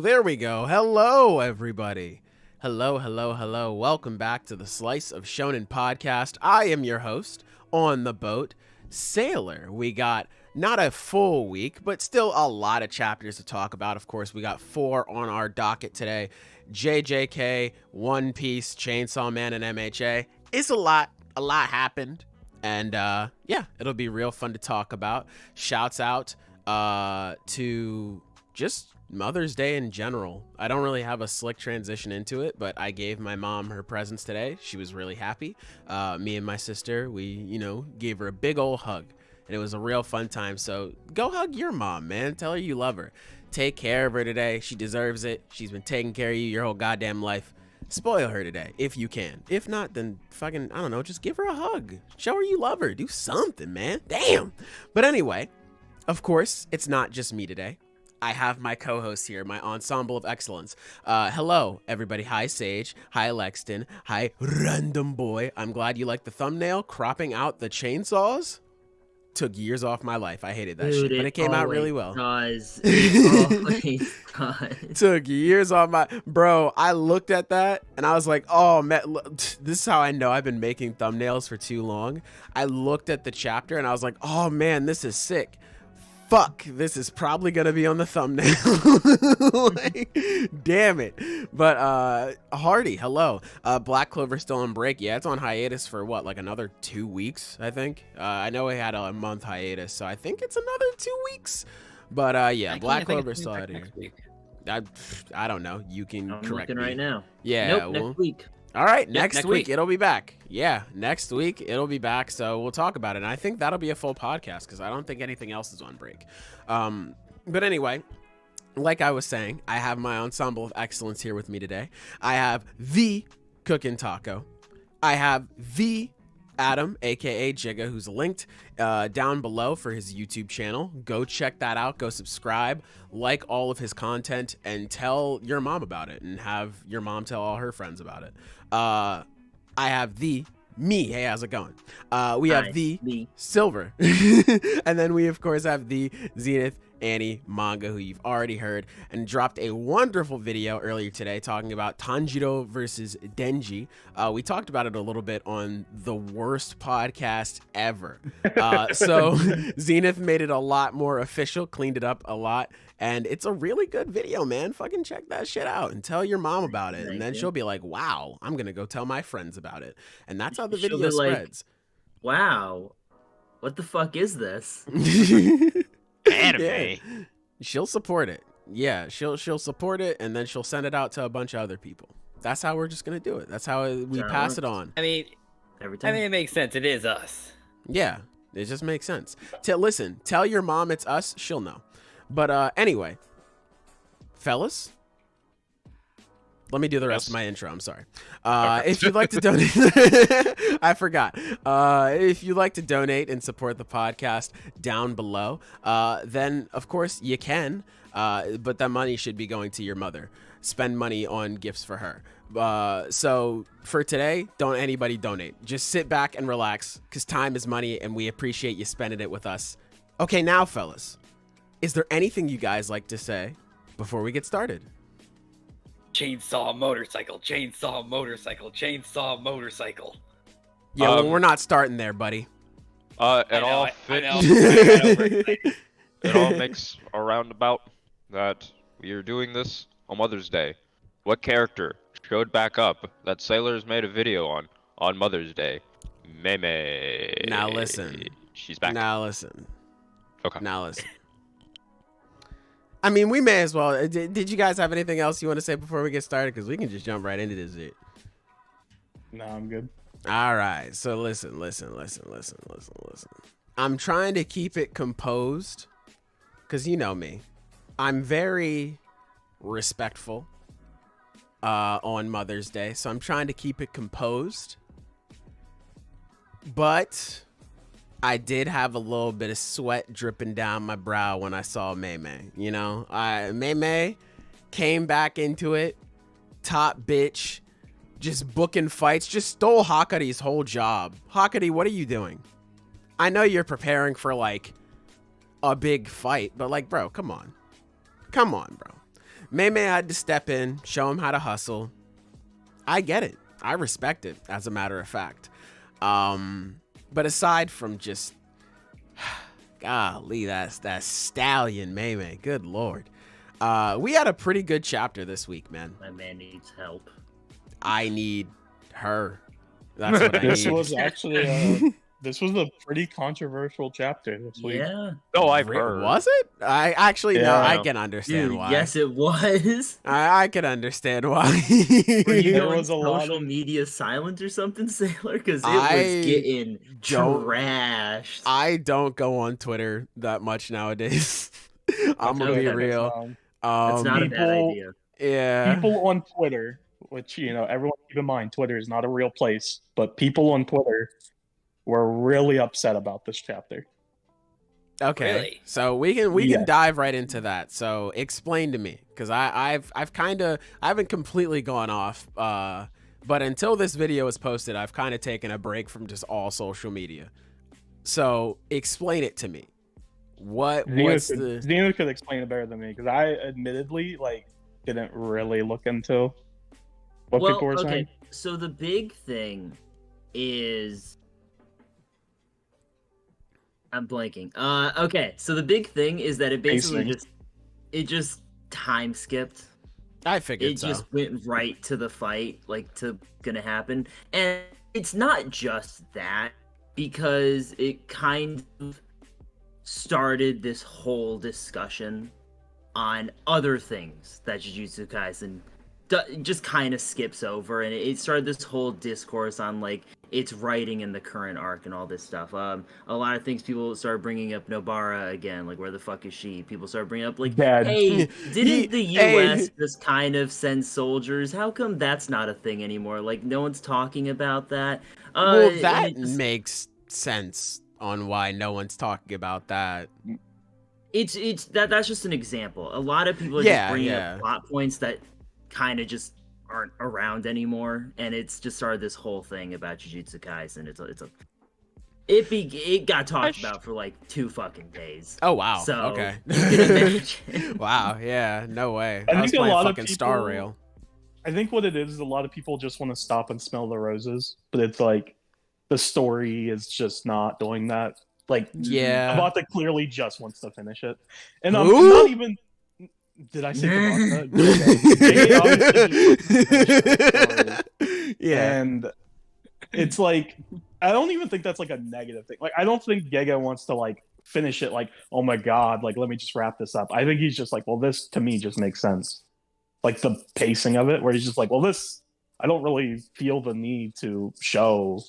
there we go. Hello, everybody. Hello. Welcome back to the Slice of Shonen podcast. I am your host on the boat, Sailor. We got not a full week, but still a lot of chapters to talk about. Of course, we got 4 on our docket today. JJK, One Piece, Chainsaw Man, and MHA. It's a lot happened. And yeah, it'll be real fun to talk about. Shouts out to just Mother's Day in general. I don't really have a slick transition into it, but I gave my mom her presents today. She was really happy. Me and my sister, we, gave her a big old hug. And it was a real fun time. So go hug your mom, man. Tell her you love her. Take care of her today. She deserves it. She's been taking care of you your whole goddamn life. Spoil her today if you can. If not, then fucking, I don't know, just give her a hug. Show her you love her. Do something, man. Damn. But anyway, of course, it's not just me today. I have my co-host here, my Ensemble of Excellence. Hello, everybody. Hi, Sage. Hi, Lexton. Hi, Random Boy. I'm glad you liked the thumbnail. Cropping out the chainsaws took years off my life. I hated that shit, but it came out really well. Took years off my... Bro, I looked at that, and I was like, oh, man, look, this is how I know I've been making thumbnails for too long. I looked at the chapter, and I was like, oh, man, this is sick. Fuck, this is probably gonna be on the thumbnail. Like, damn it. But Hardy, hello. Black Clover still on break. Yeah, it's on hiatus for what, like another 2 weeks, I think. I know we had a month hiatus, so I think it's another 2 weeks. But yeah, Black Clover still out here. I don't know. You can correct me right now. Yeah, nope, next week. All right, next week it'll be back. Yeah, next week it'll be back, so we'll talk about it. And I think that'll be a full podcast because I don't think anything else is on break. But anyway, like I was saying, I have my Ensemble of Excellence here with me today. I have the Cookin' Taco. I have the Adam, aka Jigga, who's linked down below for his YouTube channel. Go check that out. Go subscribe, like all of his content, and tell your mom about it, and have your mom tell all her friends about it. I have the me. Hey, how's it going? We have the Silver, and then we of course have the Zenith Annie manga, who you've already heard, and dropped a wonderful video earlier today talking about Tanjiro versus Denji. We talked about it a little bit on the worst podcast ever. So Zenith made it a lot more official, cleaned it up a lot, and it's a really good video, man. Fucking check that shit out and tell your mom about it. And then she'll be like, wow, I'm gonna go tell my friends about it. And that's how the video spreads. Like, wow, what the fuck is this? Anime. Yeah. She'll support it. Yeah, she'll support it, and then she'll send it out to a bunch of other people. That's how we're just gonna do it. That's how we pass it on. I mean, every time. it makes sense. It is us. Yeah, it just makes sense. Listen, tell your mom it's us. She'll know. But anyway, fellas, let me do the rest of my intro. I'm sorry. If you'd like to donate, I forgot. If you'd like to donate and support the podcast down below, then of course you can. But that money should be going to your mother. Spend money on gifts for her. So for today, don't anybody donate. Just sit back and relax, because time is money, and we appreciate you spending it with us. Okay, now, fellas, is there anything you guys like to say before we get started? Chainsaw motorcycle, chainsaw motorcycle, chainsaw motorcycle. Yeah, well, we're not starting there, buddy. It all makes a roundabout that we are doing this on Mother's Day. What character showed back up that Sailor's made a video on Mother's Day? Meme. Now listen. She's back. Now listen. Okay. Now listen. I mean, we may as well. Did you guys have anything else you want to say before we get started? Because we can just jump right into this shit. No, I'm good. All right. So listen. I'm trying to keep it composed, because you know me. I'm very respectful on Mother's Day. So I'm trying to keep it composed. But I did have a little bit of sweat dripping down my brow when I saw Mei. You know, Mei came back into it, top bitch, just booking fights, just stole Hakari's whole job. Hakari, what are you doing? I know you're preparing for like a big fight, but like, bro, come on, bro. Mei had to step in, show him how to hustle. I get it. I respect it, as a matter of fact. But aside from just, golly, that stallion Mei, good lord. We had a pretty good chapter this week, man. My man needs help. I need her. That's what I This need. was actually this was a pretty controversial chapter this week. Yeah. Oh, I've heard. Was it? I actually no. Yeah. I can understand Dude, why. yes, it was. I can understand why. Were you There going was a lot social of- media silent or something, Sailor? Because it I was getting don't- trashed. I don't go on Twitter that much nowadays. I'm gonna be Okay. real. That's not a bad people- idea. Yeah. People on Twitter, which everyone keep in mind, Twitter is not a real place, but people on Twitter were really upset about this chapter. Okay. Really? So we can Yeah. dive right into that. So explain to me, because I haven't completely gone off. But until this video is posted, I've kind of taken a break from just all social media. So explain it to me. What's the Xena could explain it better than me because I admittedly didn't really look into what people were saying. So the big thing is I'm blanking. Okay, so the big thing is that it basically Pacing. just time skipped. I figured It so. just went right to the fight, gonna happen. And it's not just that, because it kind of started this whole discussion on other things that Jujutsu Kaisen just kind of skips over, and it started this whole discourse on its writing in the current arc and all this stuff. A lot of things, people started bringing up Nobara again, where the fuck is she? People started bringing up Dad. hey, didn't the Hey. US just kind of send soldiers? How come that's not a thing anymore? No one's talking about that. Well, and that it just- makes sense on why no one's talking about that. it's that's just an example. A lot of people are Yeah, just bringing yeah. up plot points that kind of just aren't around anymore, and it's just started this whole thing about Jujutsu Kaisen. It got talked about for 2 fucking days. Oh wow. So Okay. you can imagine. Wow. Yeah. No way. I I was think a playing lot of fucking Star people- Rail. I think what it is a lot of people just want to stop and smell the roses, but it's the story is just not doing that. Yeah. Tabata clearly just wants to finish it, and I'm Who? not even. Did I say Tabata? They obviously just want to finish the story. Yeah. And it's I don't even think that's a negative thing. I don't think Gege wants to finish it oh my god, let me just wrap this up. I think he's just well, this to me just makes sense. The pacing of it, where he's just well, this I don't really feel the need to show,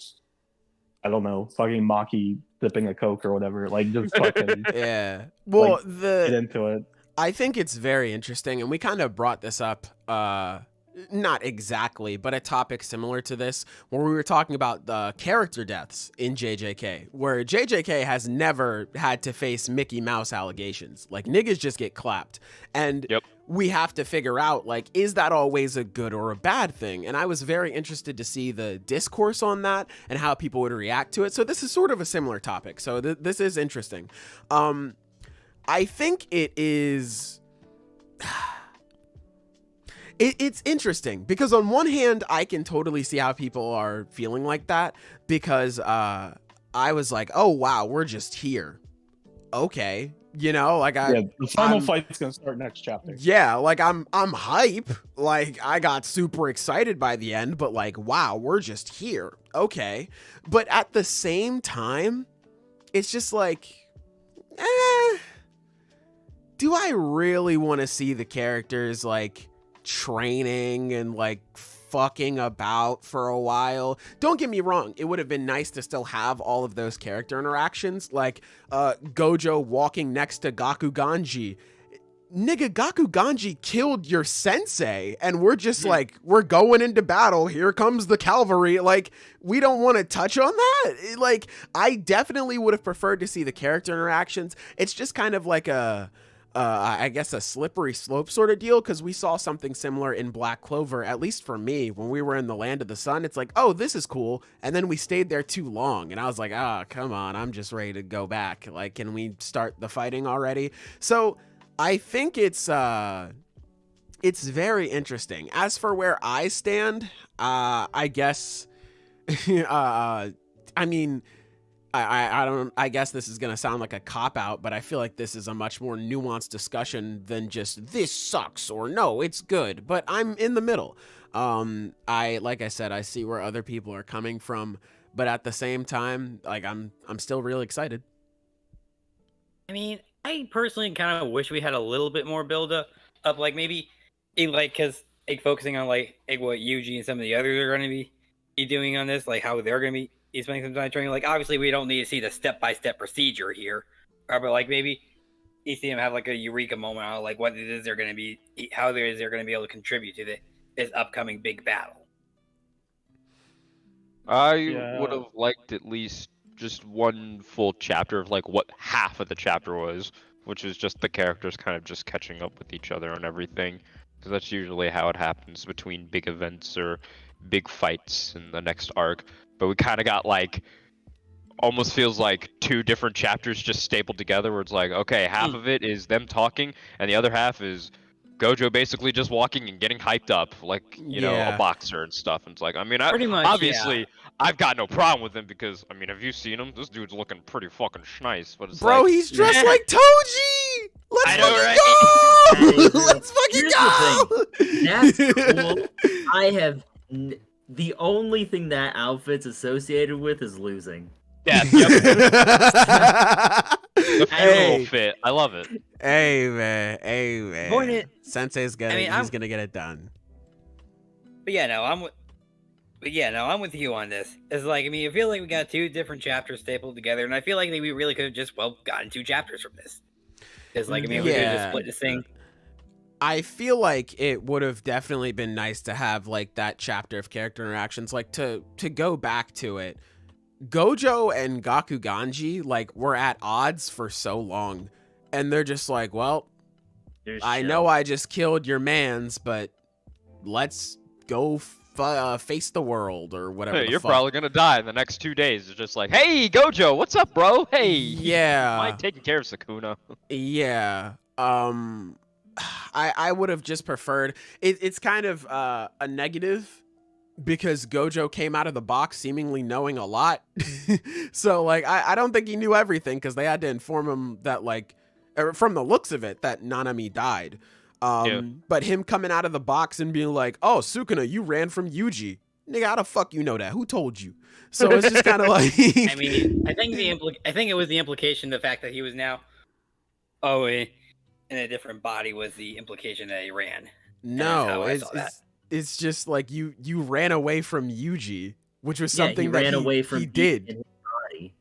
I don't know, fucking Maki dipping a Coke or whatever. Just fucking Yeah. Well, get into it. I think it's very interesting, and we kind of brought this up, not exactly, but a topic similar to this, where we were talking about the character deaths in JJK, where JJK has never had to face Mickey Mouse allegations. Niggas just get clapped. And Yep. we have to figure out, is that always a good or a bad thing? And I was very interested to see the discourse on that and how people would react to it. So this is sort of a similar topic. So this is interesting. I think it is... It's interesting because on one hand, I can totally see how people are feeling like that, because I was oh, wow, we're just here. Okay. The final fight's gonna start next chapter. Yeah, I'm hype. I got super excited by the end, but wow, we're just here. Okay. But at the same time, it's just do I really want to see the characters training and fucking about for a while? Don't get me wrong, it would have been nice to still have all of those character interactions, Gojo walking next to Gaku Ganji. Nigga, Gaku Ganji killed your sensei, and we're just we're going into battle, here comes the cavalry. We don't want to touch on that. I definitely would have preferred to see the character interactions. It's just kind of I guess a slippery slope sort of deal, because we saw something similar in Black Clover, at least for me, when we were in the Land of the Sun. It's oh, this is cool, and then we stayed there too long, and I was come on, I'm just ready to go back. Can we start the fighting already? So I think it's it's very interesting. As for where I stand, I guess, I mean, I don't, I guess this is going to sound like a cop-out, but I feel like this is a much more nuanced discussion than just this sucks or no, it's good, but I'm in the middle. Like I said, I see where other people are coming from, but at the same time, like I'm still really excited. I mean, I personally kind of wish we had a little bit more build up like maybe, because focusing on like what Yuji and some of the others are going to be doing on this, like how they're going to be spending some time training. Like, obviously, we don't need to see the step-by-step procedure here, but like maybe you see them have like a eureka moment on like what it is they're going to be, how it is they're going to be able to contribute to this upcoming big battle. I would have liked at least just one full chapter of like what half of the chapter was, which is just the characters kind of just catching up with each other and everything, because that's usually how it happens between big events or big fights in the next arc. But we kind of got like, almost feels like two different chapters just stapled together, where it's like, okay, half of it is them talking and the other half is Gojo basically just walking and getting hyped up like, you know, a boxer and stuff. And it's like, I mean, Pretty much, obviously, I've got no problem with him because, I mean, have you seen him? This dude's looking pretty fucking nice. But it's Bro, like, he's dressed like Toji! Let's I know, fucking go! Let's fucking Here's go! That's cool. I have the only thing that outfit's associated with is losing. yeah, the funeral fit. I love it. Hey man. Point it- Sensei's gonna, he's gonna get it done. But yeah, no, I'm with you on this. It's like, I mean, I feel like we got two different chapters stapled together, and I feel like we really could have just gotten two chapters from this. Because like, I mean, we could have just split this thing. I feel like it would have definitely been nice to have like that chapter of character interactions, like to go back to it. Gojo and Gakuganji like were at odds for so long, and they're just like, well, I know I just killed your mans, but let's go face the world or whatever. Hey, you're probably gonna die in the next 2 days. It's just like, hey, Gojo, what's up, bro? Hey, yeah, mind taking care of Sukuna? Yeah. I would have just preferred it's kind of a negative because Gojo came out of the box seemingly knowing a lot. So like I don't think he knew everything because they had to inform him that like from the looks of it that Nanami died. But him coming out of the box and being like, oh, Sukuna, you ran from Yuji. Nigga, how the fuck you know that? Who told you? So it's just kind of like I mean, I think it was the implication, the fact that he was now in a different body was the implication that he ran. No, it's just like you ran away from Yuji, which was something that he did. His body.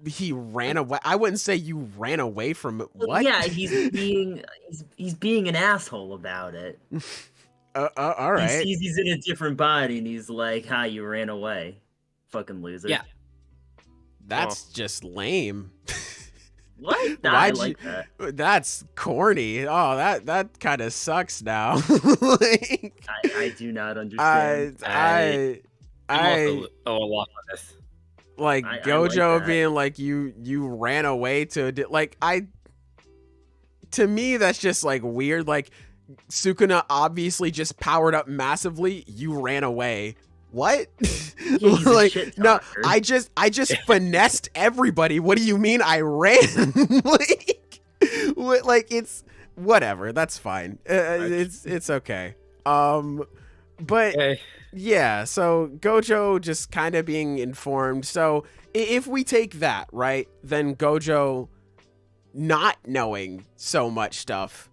He ran away. I wouldn't say you ran away from it. What? Yeah, he's being an asshole about it. All right. He's in a different body, and he's like, "Hi, you ran away, fucking loser." Yeah, that's just lame. What? Nah, I like that. That's corny. Oh, that kind of sucks now. Like, I do not understand. I'm also a lot on this. Like Gojo being like you ran away to like to me that's just like weird. Like Sukuna obviously just powered up massively. You ran away. What? Yeah, like no, I just finessed everybody. What do you mean I ran? like it's whatever. That's fine. It's okay. But yeah. So Gojo just kind of being informed. So if we take that right, then Gojo not knowing so much stuff,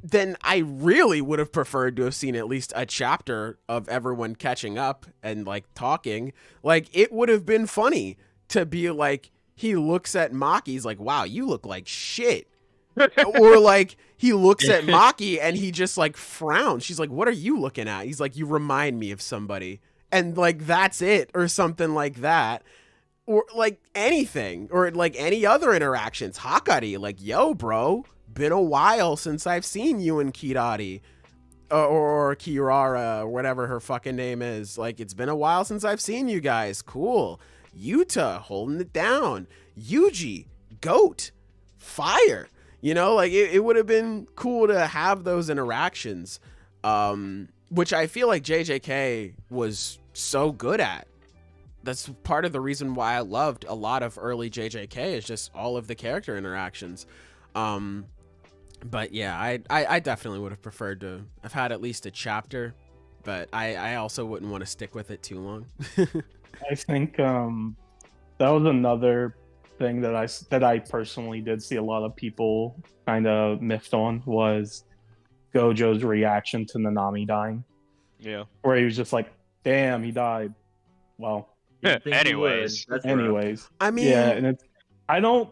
then I really would have preferred to have seen at least a chapter of everyone catching up and like talking. Like it would have been funny to be like, he looks at Maki, he's like, wow, you look like shit. Or like he looks at Maki and he just like frowns. She's like, what are you looking at? He's like, you remind me of somebody. And like, that's it, or something like that. Or like anything, or like any other interactions. Hakari, like, yo, bro, been a while since I've seen you and Kirari or Kirara or whatever her fucking name is. Like, it's been a while since I've seen you guys. Cool. Yuta holding it down. Yuji, goat, fire. You know, like it would have been cool to have those interactions, which I feel like JJK was so good at. That's part of the reason why I loved a lot of early JJK, is just all of the character interactions. But yeah, I definitely would have preferred to have had at least a chapter, but I also wouldn't want to stick with it too long. I think that was another thing that I personally did see a lot of people kind of miffed on, was Gojo's reaction to Nanami dying. Yeah. Where he was just like, "Damn, he died." Well, Anyways. I mean, yeah, and I don't.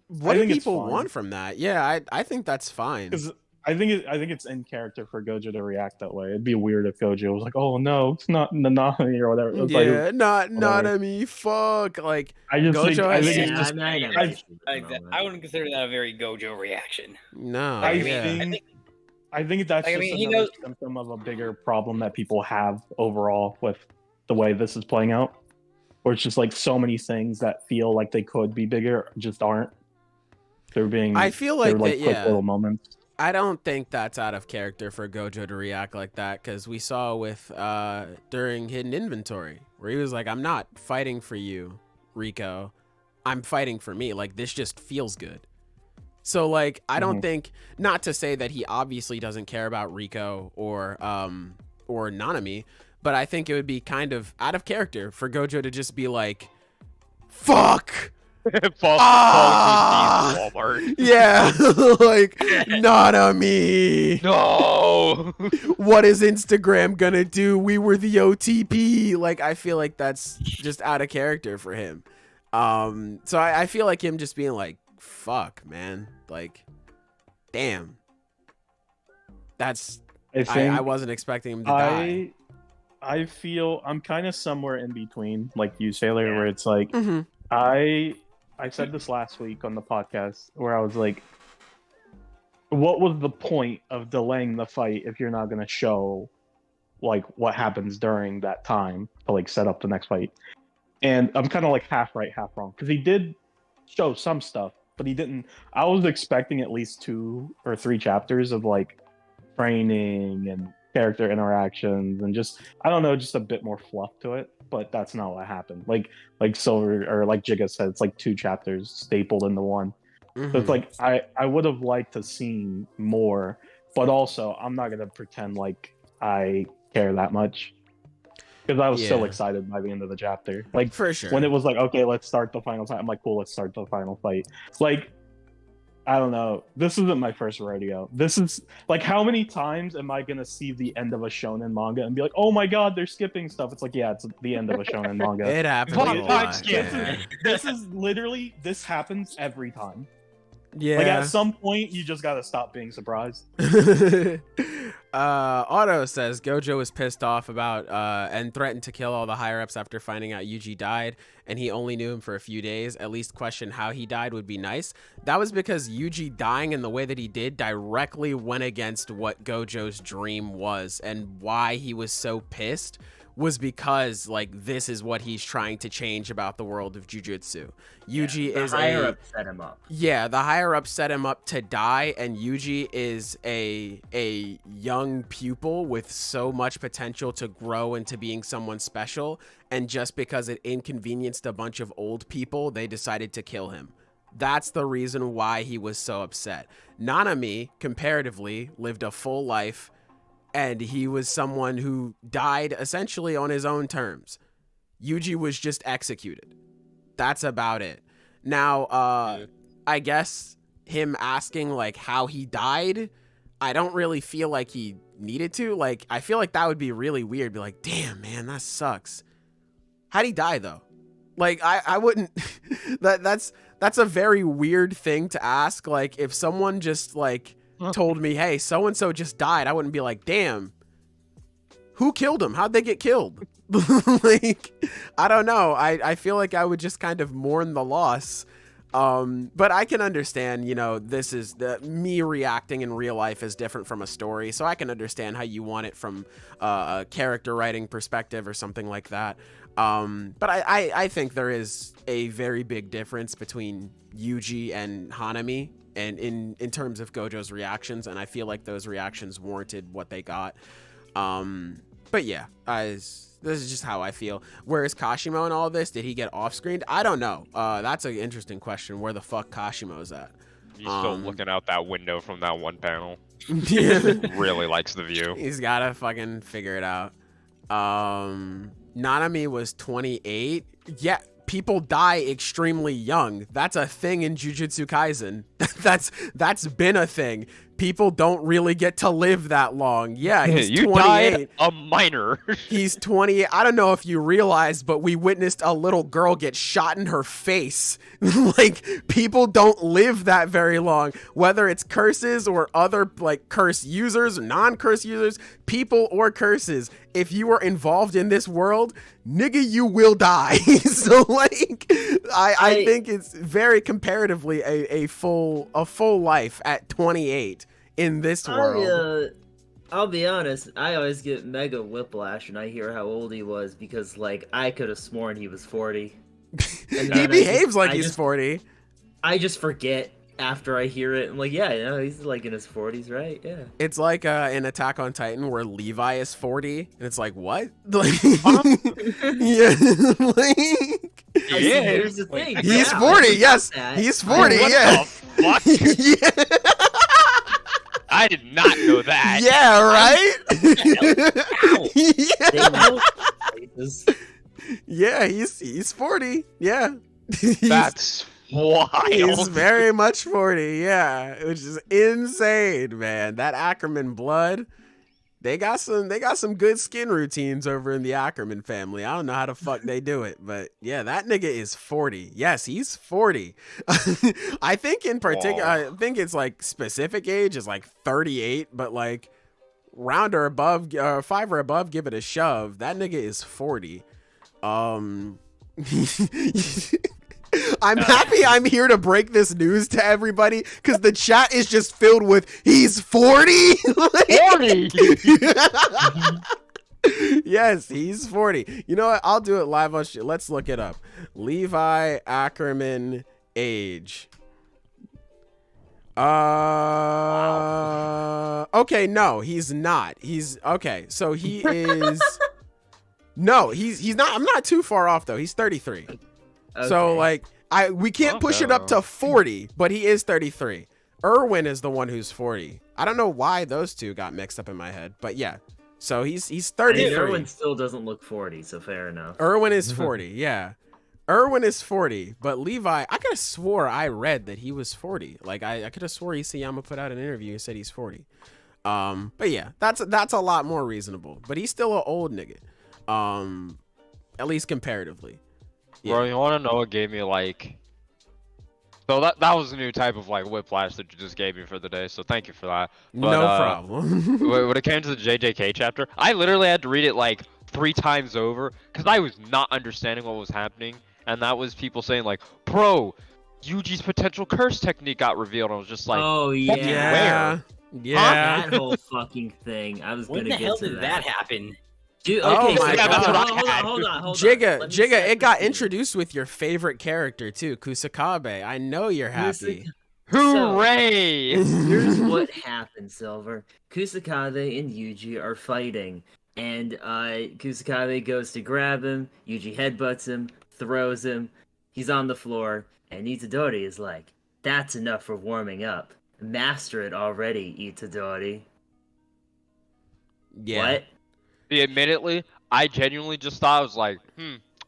what I do think it's people fine. want from that? Yeah, I think that's fine. Because I think it's in character for Gojo to react that way. It'd be weird if Gojo was like, "Oh no, it's not Nanami," or whatever. It's Yeah, like, not whatever. me. Fuck. Like, I just think Gojo I has think seen- it's just I wouldn't consider that a very Gojo reaction. no. I yeah. think that's Like, I just mean, he another knows- symptom of a bigger problem that people have overall with the way this is playing out, where it's just like so many things that feel like they could be bigger just aren't. They're being. I feel like they're like that, quick yeah. little moments. I don't think that's out of character for Gojo to react like that, because we saw with during Hidden Inventory, where he was like, "I'm not fighting for you, Rico. I'm fighting for me. Like, this just feels good." So like, I don't think, not to say that he obviously doesn't care about Rico or Nanami, but I think it would be kind of out of character for Gojo to just be like, "Fuck." Fall Ah! into Walmart. Yeah, like, Nanami. No. What is Instagram gonna do? We were the OTP. Like, I feel like that's just out of character for him. So I feel like him just being like, "Fuck, man. Like, damn." That's, I wasn't expecting him to die. I feel I'm kind of somewhere in between, like you, Sailor, where it's like Mm-hmm. I said this last week on the podcast, where I was like, what was the point of delaying the fight if you're not going to show like what happens during that time to like set up the next fight? And I'm kind of like half right, half wrong, because he did show some stuff, but he didn't. I was expecting at least 2 or 3 chapters of like training and character interactions and just, I don't know, just a bit more fluff to it. But that's not what happened. Like Silver, or like Jigga said, it's like 2 chapters stapled into one. So it's like I would have liked to seen more, but also I'm not gonna pretend like I care that much, because I was so Yeah. excited by the end of the chapter. Like, For sure. when it was like, okay, let's start the final fight, I'm like, cool, let's start the final fight. Like, I don't know. This isn't my first rodeo. This is like, how many times am I gonna see the end of a shonen manga and be like, "Oh my god, they're skipping stuff"? It's like, yeah, it's the end of a shonen manga. It happens Fuck, a fuck, lot. skip. Yeah. This is literally, this happens every time. Yeah. Like, at some point, you just gotta stop being surprised. Otto says Gojo was pissed off about and threatened to kill all the higher ups after finding out Yuji died, and he only knew him for a few days. At least question how he died would be nice. That was because Yuji dying in the way that he did directly went against what Gojo's dream was, and why he was so pissed was because, like, this is what he's trying to change about the world of Jujutsu. Yuji The is higher a up set him up. yeah, the higher up set him up to die, and Yuji is a young pupil with so much potential to grow into being someone special, and just because it inconvenienced a bunch of old people, they decided to kill him. That's the reason why he was so upset. Nanami, comparatively, lived a full life, and he was someone who died essentially on his own terms. Yuji was just executed. That's about it. Now, I guess him asking like how he died, I don't really feel like he needed to. Like, I feel like that would be really weird. Be like, "Damn, man, that sucks." How'd he die though? Like, I wouldn't. That's a very weird thing to ask. Like, if someone just like told me, "Hey, so and so just died," I wouldn't be like, "Damn, who killed him? How'd they get killed?" Like, I don't know. I feel like I would just kind of mourn the loss. But I can understand, you know, this is me reacting in real life is different from a story. So I can understand how you want it from a character writing perspective or something like that. But I think there is a very big difference between Yuji and Hanami and in terms of Gojo's reactions, and I feel like those reactions warranted what they got. But yeah, this is just how I feel. Where is Kashimo in all this? Did he get off-screened? I don't know. That's an interesting question. Where the fuck Kashimo's at? He's still looking out that window from that one panel. Yeah. Really likes the view. He's gotta fucking figure it out. Nanami was 28. Yeah, people die extremely young. That's a thing in Jujutsu Kaisen. That's been a thing. People don't really get to live that long. Yeah, he's you 28. died a minor. He's 20. I don't know if you realized, but we witnessed a little girl get shot in her face. Like, people don't live that very long. Whether it's curses or other, like, curse users, non-curse users, people or curses. If you are involved in this world, nigga, you will die. So, like, I think it's very comparatively a full life at 28 in this world. I'll be honest, I always get mega whiplash when I hear how old he was, because, like, I could have sworn he was 40. He behaves like he's 40. I just forget after I hear it. I'm like, yeah, you know, he's like in his 40s, right? Yeah. It's like in Attack on Titan where Levi is 40, and it's like, what? Like, yeah, like, Yeah, here's the thing. he's Yeah, 40. I Yes, forgot that. he's 40. What Yeah. the fuck? Yeah. I did not know that. Yeah, right? Yeah, he's 40. Yeah. That's wild. He's very much 40. Yeah, which is insane, man. That Ackerman blood. They got some good skin routines over in the Ackerman family. I don't know how the fuck they do it, but yeah, that nigga is 40. Yes, he's 40. I think in particular, I think it's like specific age is like 38, but like round or above, 5 or above, give it a shove. That nigga is 40. I'm happy I'm here to break this news to everybody, because the chat is just filled with he's 40. 40. Yes, he's 40. You know what? I'll do it live on shit. Let's look it up. Levi Ackerman age. Okay, no, he's not. He's okay. So he is. No, he's not. I'm not too far off though. He's 33. Okay. So like we can't push it up to 40, but he is 33. Erwin is the one who's 40. I don't know why those two got mixed up in my head, but yeah. So he's 33. Erwin still doesn't look 40, so fair enough. Erwin is 40, yeah. Erwin is 40, but Levi, I could have swore I read that he was 40. Like I could have swore Isayama put out an interview and said he's 40. But yeah, that's a lot more reasonable. But he's still an old nigga. At least comparatively. Yeah. Bro, you want to know what gave me like? So that was a new type of like whiplash that you just gave me for the day. So thank you for that. But, no problem. when it came to the JJK chapter, I literally had to read it like 3 times over because I was not understanding what was happening, and that was people saying like, "Bro, Yuji's potential curse technique got revealed." And I was just like, "Oh yeah, yeah, yeah." That whole fucking thing. I was when gonna the get hell to did that happen? Dude, Oh okay, my so God. hold on. Jigga, Let me set it got the scene. introduced with your favorite character too, Kusakabe. I know you're happy. "Hooray!" Here's what happened, Silver. Kusakabe and Yuji are fighting, and Kusakabe goes to grab him. Yuji headbutts him, throws him. He's on the floor, and Itadori is like, "That's enough for warming up. Master it already, Itadori." Yeah. What? Admittedly, I genuinely just thought I was like,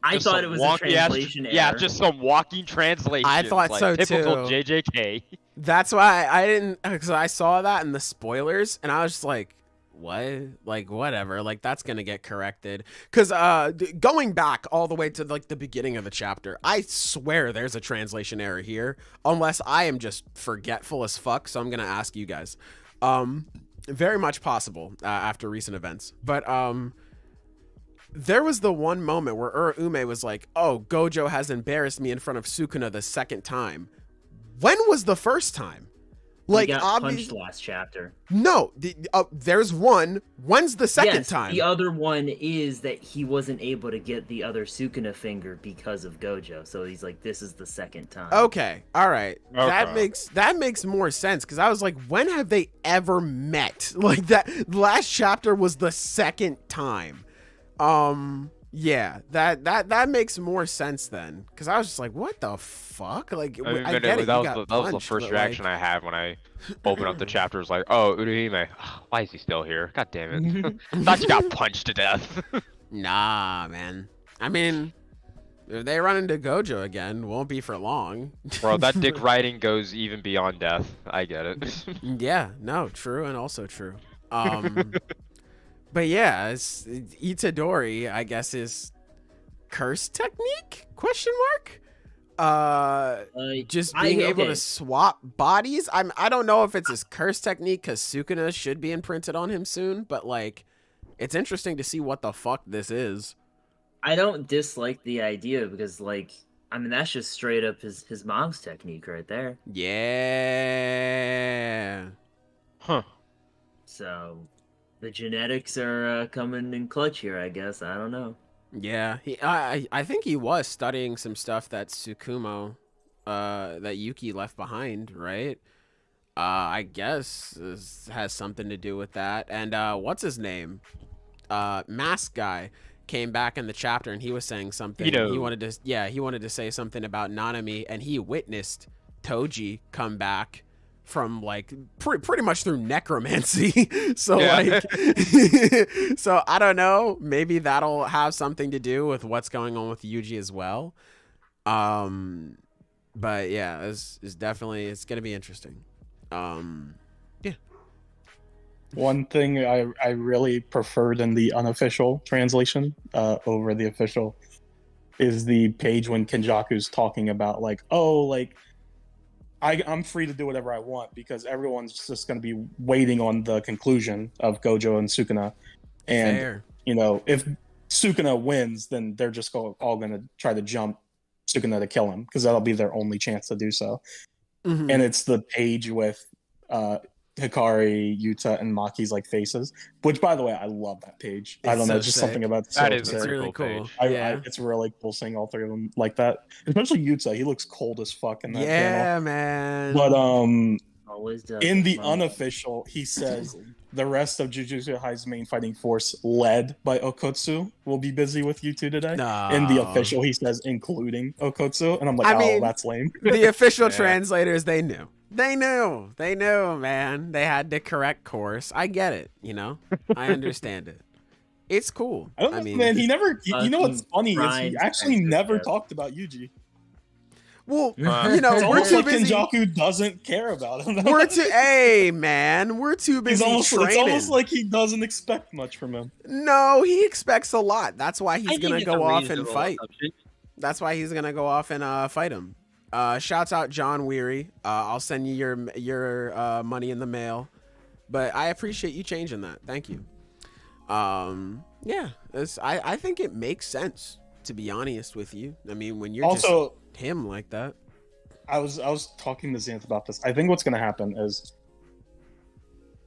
I just thought some it was a wonky ass- translation error. Yeah, just some walking translation. I thought like, so, typical too. JJK. That's why I didn't, because I saw that in the spoilers, and I was just like, what? Like, whatever. Like, that's gonna get corrected. Because going back all the way to like the beginning of the chapter, I swear there's a translation error here, unless I am just forgetful as fuck. So I'm gonna ask you guys. Very much possible after recent events, but there was the one moment where Ume was like, "Oh, Gojo has embarrassed me in front of Sukuna the second time." When was the first time? Like, he got obviously, punched last chapter. no. There's one. When's the second Yes, time? the other one is that he wasn't able to get the other Sukuna finger because of Gojo. So he's like, this is the second time. Okay, all right. Okay. That makes more sense because I was like, when have they ever met? Like that last chapter was the second time. Yeah, that makes more sense then because I was just like, what the fuck? Like, I get it. That was the first reaction I had when I opened up the chapter. It was like, oh, Uruhime, why is he still here? God damn it! Thought you got punched to death. Nah, man. I mean, if they run into Gojo again, won't be for long. Bro, that dick riding goes even beyond death. I get it. Yeah, no, true and also true. But yeah, it's Itadori, I guess, is curse technique? Question mark? Just being able to swap bodies. I don't know if it's his curse technique because Sukuna should be imprinted on him soon, but like, it's interesting to see what the fuck this is. I don't dislike the idea because, like, I mean, that's just straight up his mom's technique right there. Yeah. Huh. So, the genetics are coming in clutch here, I guess. I don't know. Yeah, I think he was studying some stuff that Tsukumo, that Yuki left behind, right? I guess has something to do with that. And what's his name? Mask guy came back in the chapter and he was saying something. He wanted to say something about Nanami, and he witnessed Toji come back from like pretty much through necromancy. So like so I don't know, maybe that'll have something to do with what's going on with Yuji as well. But yeah, it's definitely, it's gonna be interesting. Yeah. One thing I really preferred in the unofficial translation over the official is the page when Kenjaku's talking about like, oh, like I'm free to do whatever I want because everyone's just going to be waiting on the conclusion of Gojo and Sukuna. And, Fair. you know, if Sukuna wins, then they're just all going to try to jump Sukuna to kill him because that'll be their only chance to do so. Mm-hmm. And it's the page with Hikari, Yuta, and Maki's like faces, which by the way, I love that page. I don't know, just something about that is It's a really cool. page. It's really cool seeing all three of them like that, especially Yuta. He looks cold as fuck in that panel. Man. But Always does. in the unofficial, he says the rest of Jujutsu Kaisen's main fighting force, led by Okotsu, will be busy with you two today. No. In the official, he says including Okotsu, and I'm like, I mean, that's lame. The official Yeah. translators, they knew, man. They had the correct course. I get it, you know. I understand it. It's cool. I don't know, mean, man. He never. You know what's funny is he Ryan's actually answer, never yeah. talked about Yuji. well, you It's know, we're almost too like busy. Kenjaku doesn't care about him. Hey, man, we're too busy It's training. almost like he doesn't expect much from him. No, he expects a lot. That's why he's I gonna think it's go a off and reasonable fight. assumption. That's why he's gonna go off and fight him. Shouts out John Weary. I'll send you your money in the mail, but I appreciate you changing that. Thank you. Yeah, I think it makes sense, to be honest with you. I mean, when you're Also, just him like that. I was talking to Xanth about this. I think what's going to happen is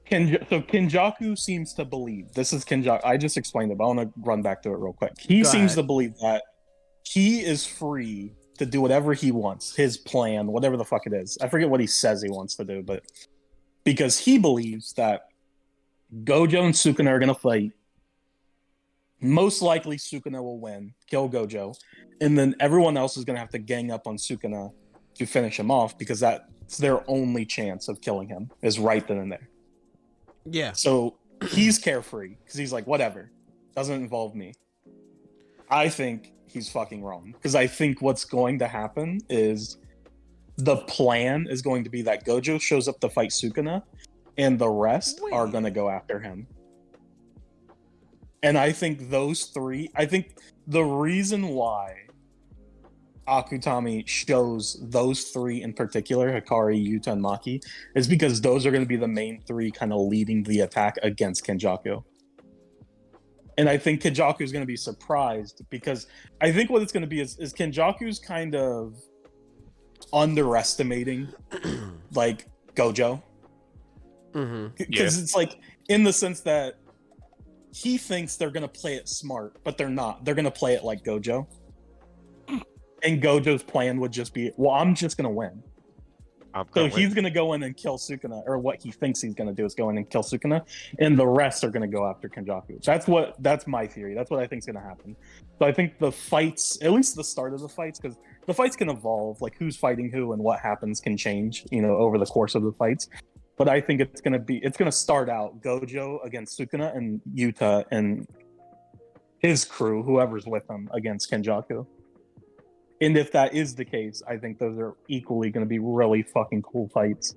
Kenjaku seems to believe, this is Kenjaku, I just explained it, but I want to run back to it real quick. He Go seems ahead. to believe that he is free to do whatever he wants, his plan, whatever the fuck it is. I forget what he says he wants to do, but because he believes that Gojo and Sukuna are going to fight, most likely Sukuna will win, kill Gojo, and then everyone else is going to have to gang up on Sukuna to finish him off because that's their only chance of killing him is right then and there. Yeah. So he's carefree because he's like, whatever, doesn't involve me. I think he's fucking wrong because I think what's going to happen is the plan is going to be that Gojo shows up to fight Sukuna and the rest are going to go after him. And I think the reason why Akutami shows those three in particular, Hikari, Yuta, and Maki, is because those are going to be the main three kind of leading the attack against Kenjaku. And I think Kenjaku is going to be surprised because I think what it's going to be is Kenjaku's kind of underestimating like Gojo Because it's like, in the sense that he thinks they're going to play it smart, but they're not. They're going to play it like Gojo. And Gojo's plan would just be, well, I'm just going to win. So he's going to go in and kill Sukuna, or what he thinks he's going to do is go in and kill Sukuna, and the rest are going to go after Kenjaku. That's my theory. That's what I think is going to happen. So I think the fights, at least the start of the fights, because the fights can evolve, like who's fighting who and what happens can change, over the course of the fights. But I think it's going to start out Gojo against Sukuna and Yuta and his crew, whoever's with him, against Kenjaku. And if that is the case, I think those are equally going to be really fucking cool fights.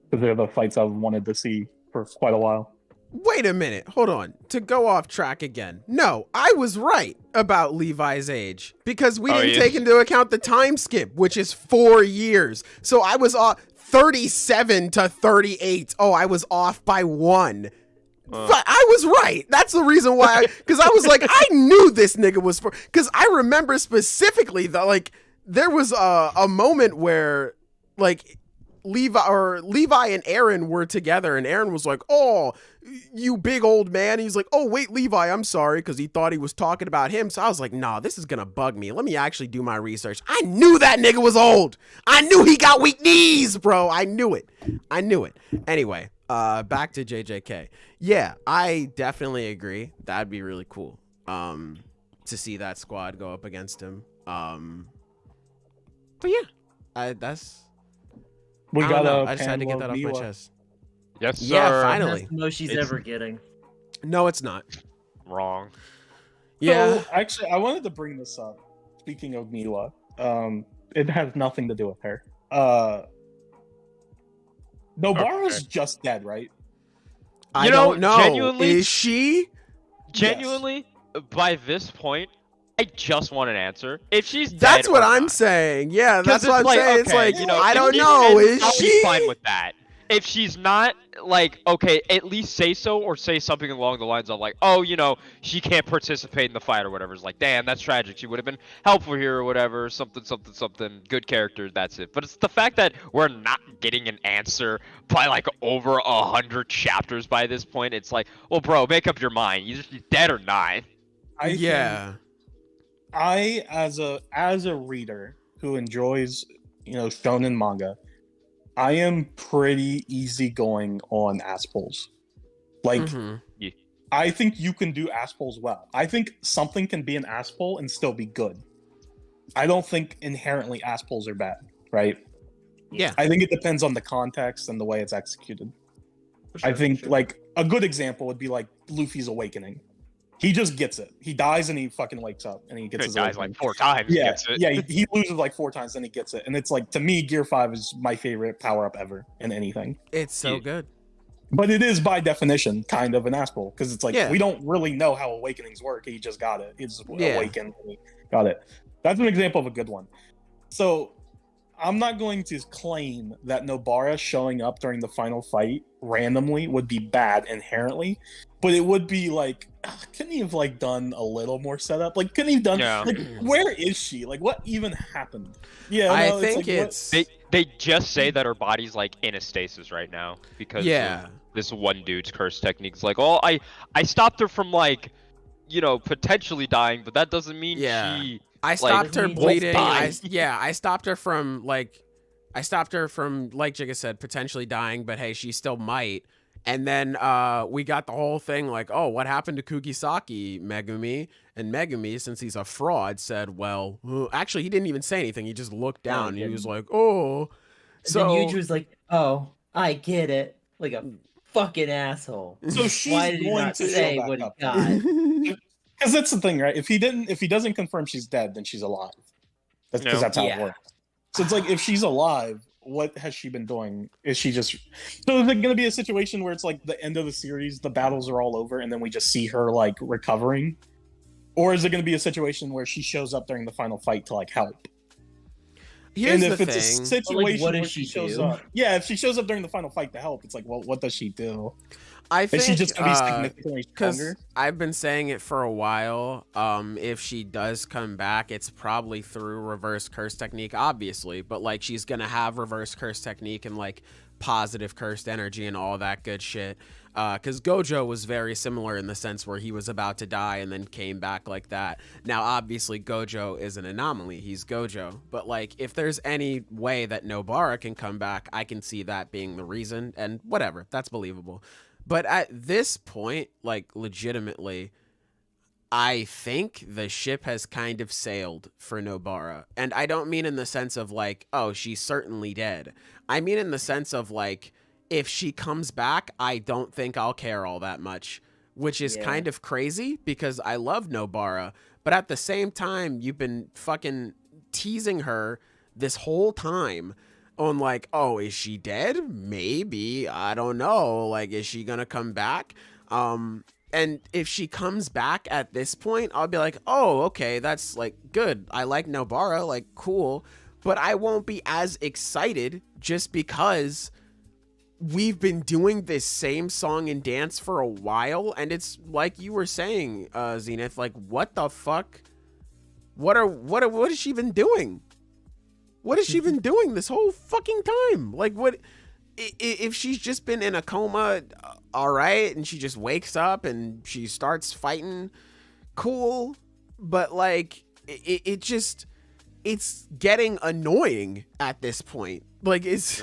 Because they're the fights I've wanted to see for quite a while. Wait a minute. Hold on. To go off track again. No, I was right about Levi's age. Because we didn't take into account the time skip, which is 4 years. So I was off 37 to 38. Oh, I was off by 1. But I was right. That's the reason why, because I was like, I knew this nigga was for, because I remember specifically that, like, there was a moment where, like, Levi and Aaron were together, and Aaron was like, oh, you big old man. He's like, oh, wait, Levi, I'm sorry, because he thought he was talking about him. So I was like, nah, this is going to bug me. Let me actually do my research. I knew that nigga was old. I knew he got weak knees, bro. I knew it. Anyway, back to JJK. Yeah, I definitely agree. That'd be really cool to see that squad go up against him. But yeah, I just had to get that off my chest. Yes, sir. Yeah, finally. That's the most she's ever getting. No, it's not. Wrong. Yeah. So, actually, I wanted to bring this up. Speaking of Miwa, it has nothing to do with her. Nobara's just dead, right? I don't know. Genuinely, is she? Genuinely, by this point, I just want an answer. If she's dead, that's what or I'm not. saying. Yeah, that's what I'm saying. It's like, I if don't she's know. dead, Is I'll she? be fine with that. If she's not, like, okay, at least say so, or say something along the lines of, like, oh, she can't participate in the fight or whatever. It's like, damn, that's tragic. She would have been helpful here or whatever. Something. Good character. That's it. But it's the fact that we're not getting an answer by, like, over 100 chapters by this point. It's like, well, bro, make up your mind. You're dead or not. As a reader who enjoys, shonen manga, I am pretty easygoing on aspholes. Like, I think you can do aspholes well. I think something can be an asphole and still be good. I don't think inherently aspholes are bad, right? Yeah. I think it depends on the context and the way it's executed. I think, like, a good example would be, like, Luffy's awakening. He just gets it. He dies and he fucking wakes up and he gets his dies awakening. like 4 times. Yeah, gets it. yeah. He loses like 4 times, then he gets it, and it's like, to me, Gear 5 is my favorite power up ever in anything. It's so good. But it is by definition kind of an asshole, because it's like, we don't really know how awakenings work. He just got it. He's awakened and he got it. That's an example of a good one. So I'm not going to claim that Nobara showing up during the final fight randomly would be bad inherently, but it would be like, couldn't he have like done a little more setup? Like, couldn't he have done like, where is she? Like, what even happened? Yeah, I no, think it's they just say that her body's like in a stasis right now because of this one dude's curse techniques. Like, oh, I stopped her from like, potentially dying, but that doesn't mean she. I stopped her bleeding. I stopped her from like Jigga said, potentially dying, but hey, she still might. And then we got the whole thing like, oh, what happened to Kugisaki, Megumi? And Megumi, since he's a fraud, said, well, actually, he didn't even say anything. He just looked down. And he was like, oh. So then Yuji was like, oh, I get it. Like a fucking asshole. So she's Why did he going not to say what he got? Because that's the thing, right? If he doesn't confirm she's dead, then she's alive. Because that's how it works. So it's like, if she's alive, what has she been doing? Is she just... So is it going to be a situation where it's like the end of the series, the battles are all over, and then we just see her like recovering? Or is it going to be a situation where she shows up during the final fight to like help? Here's and if the it's thing. a situation what where does she she shows do? up... Yeah, if she shows up during the final fight to help, it's like, well, what does she do? I think, is she just going to be significantly because stronger? I've been saying it for a while. If she does come back, it's probably through reverse curse technique, obviously. But like, she's gonna have reverse curse technique and like positive cursed energy and all that good shit. Because Gojo was very similar in the sense where he was about to die and then came back like that. Now, obviously, Gojo is an anomaly. He's Gojo. But, like, if there's any way that Nobara can come back, I can see that being the reason. And whatever, that's believable. But at this point, like, legitimately, I think the ship has kind of sailed for Nobara. And I don't mean in the sense of, like, oh, she's certainly dead. I mean in the sense of, like, if she comes back, I don't think I'll care all that much, which is kind of crazy because I love Nobara. But at the same time, you've been fucking teasing her this whole time on like, oh, is she dead? Maybe. I don't know. Like, is she going to come back? And if she comes back at this point, I'll be like, oh, okay, that's like good. I like Nobara, like cool. But I won't be as excited just because we've been doing this same song and dance for a while, and it's like you were saying, Zenith, like, what the fuck? What has she been doing? What has she been doing this whole fucking time? Like, what if she's just been in a coma, all right, and she just wakes up and she starts fighting? Cool, but like, it's getting annoying at this point. Like, it's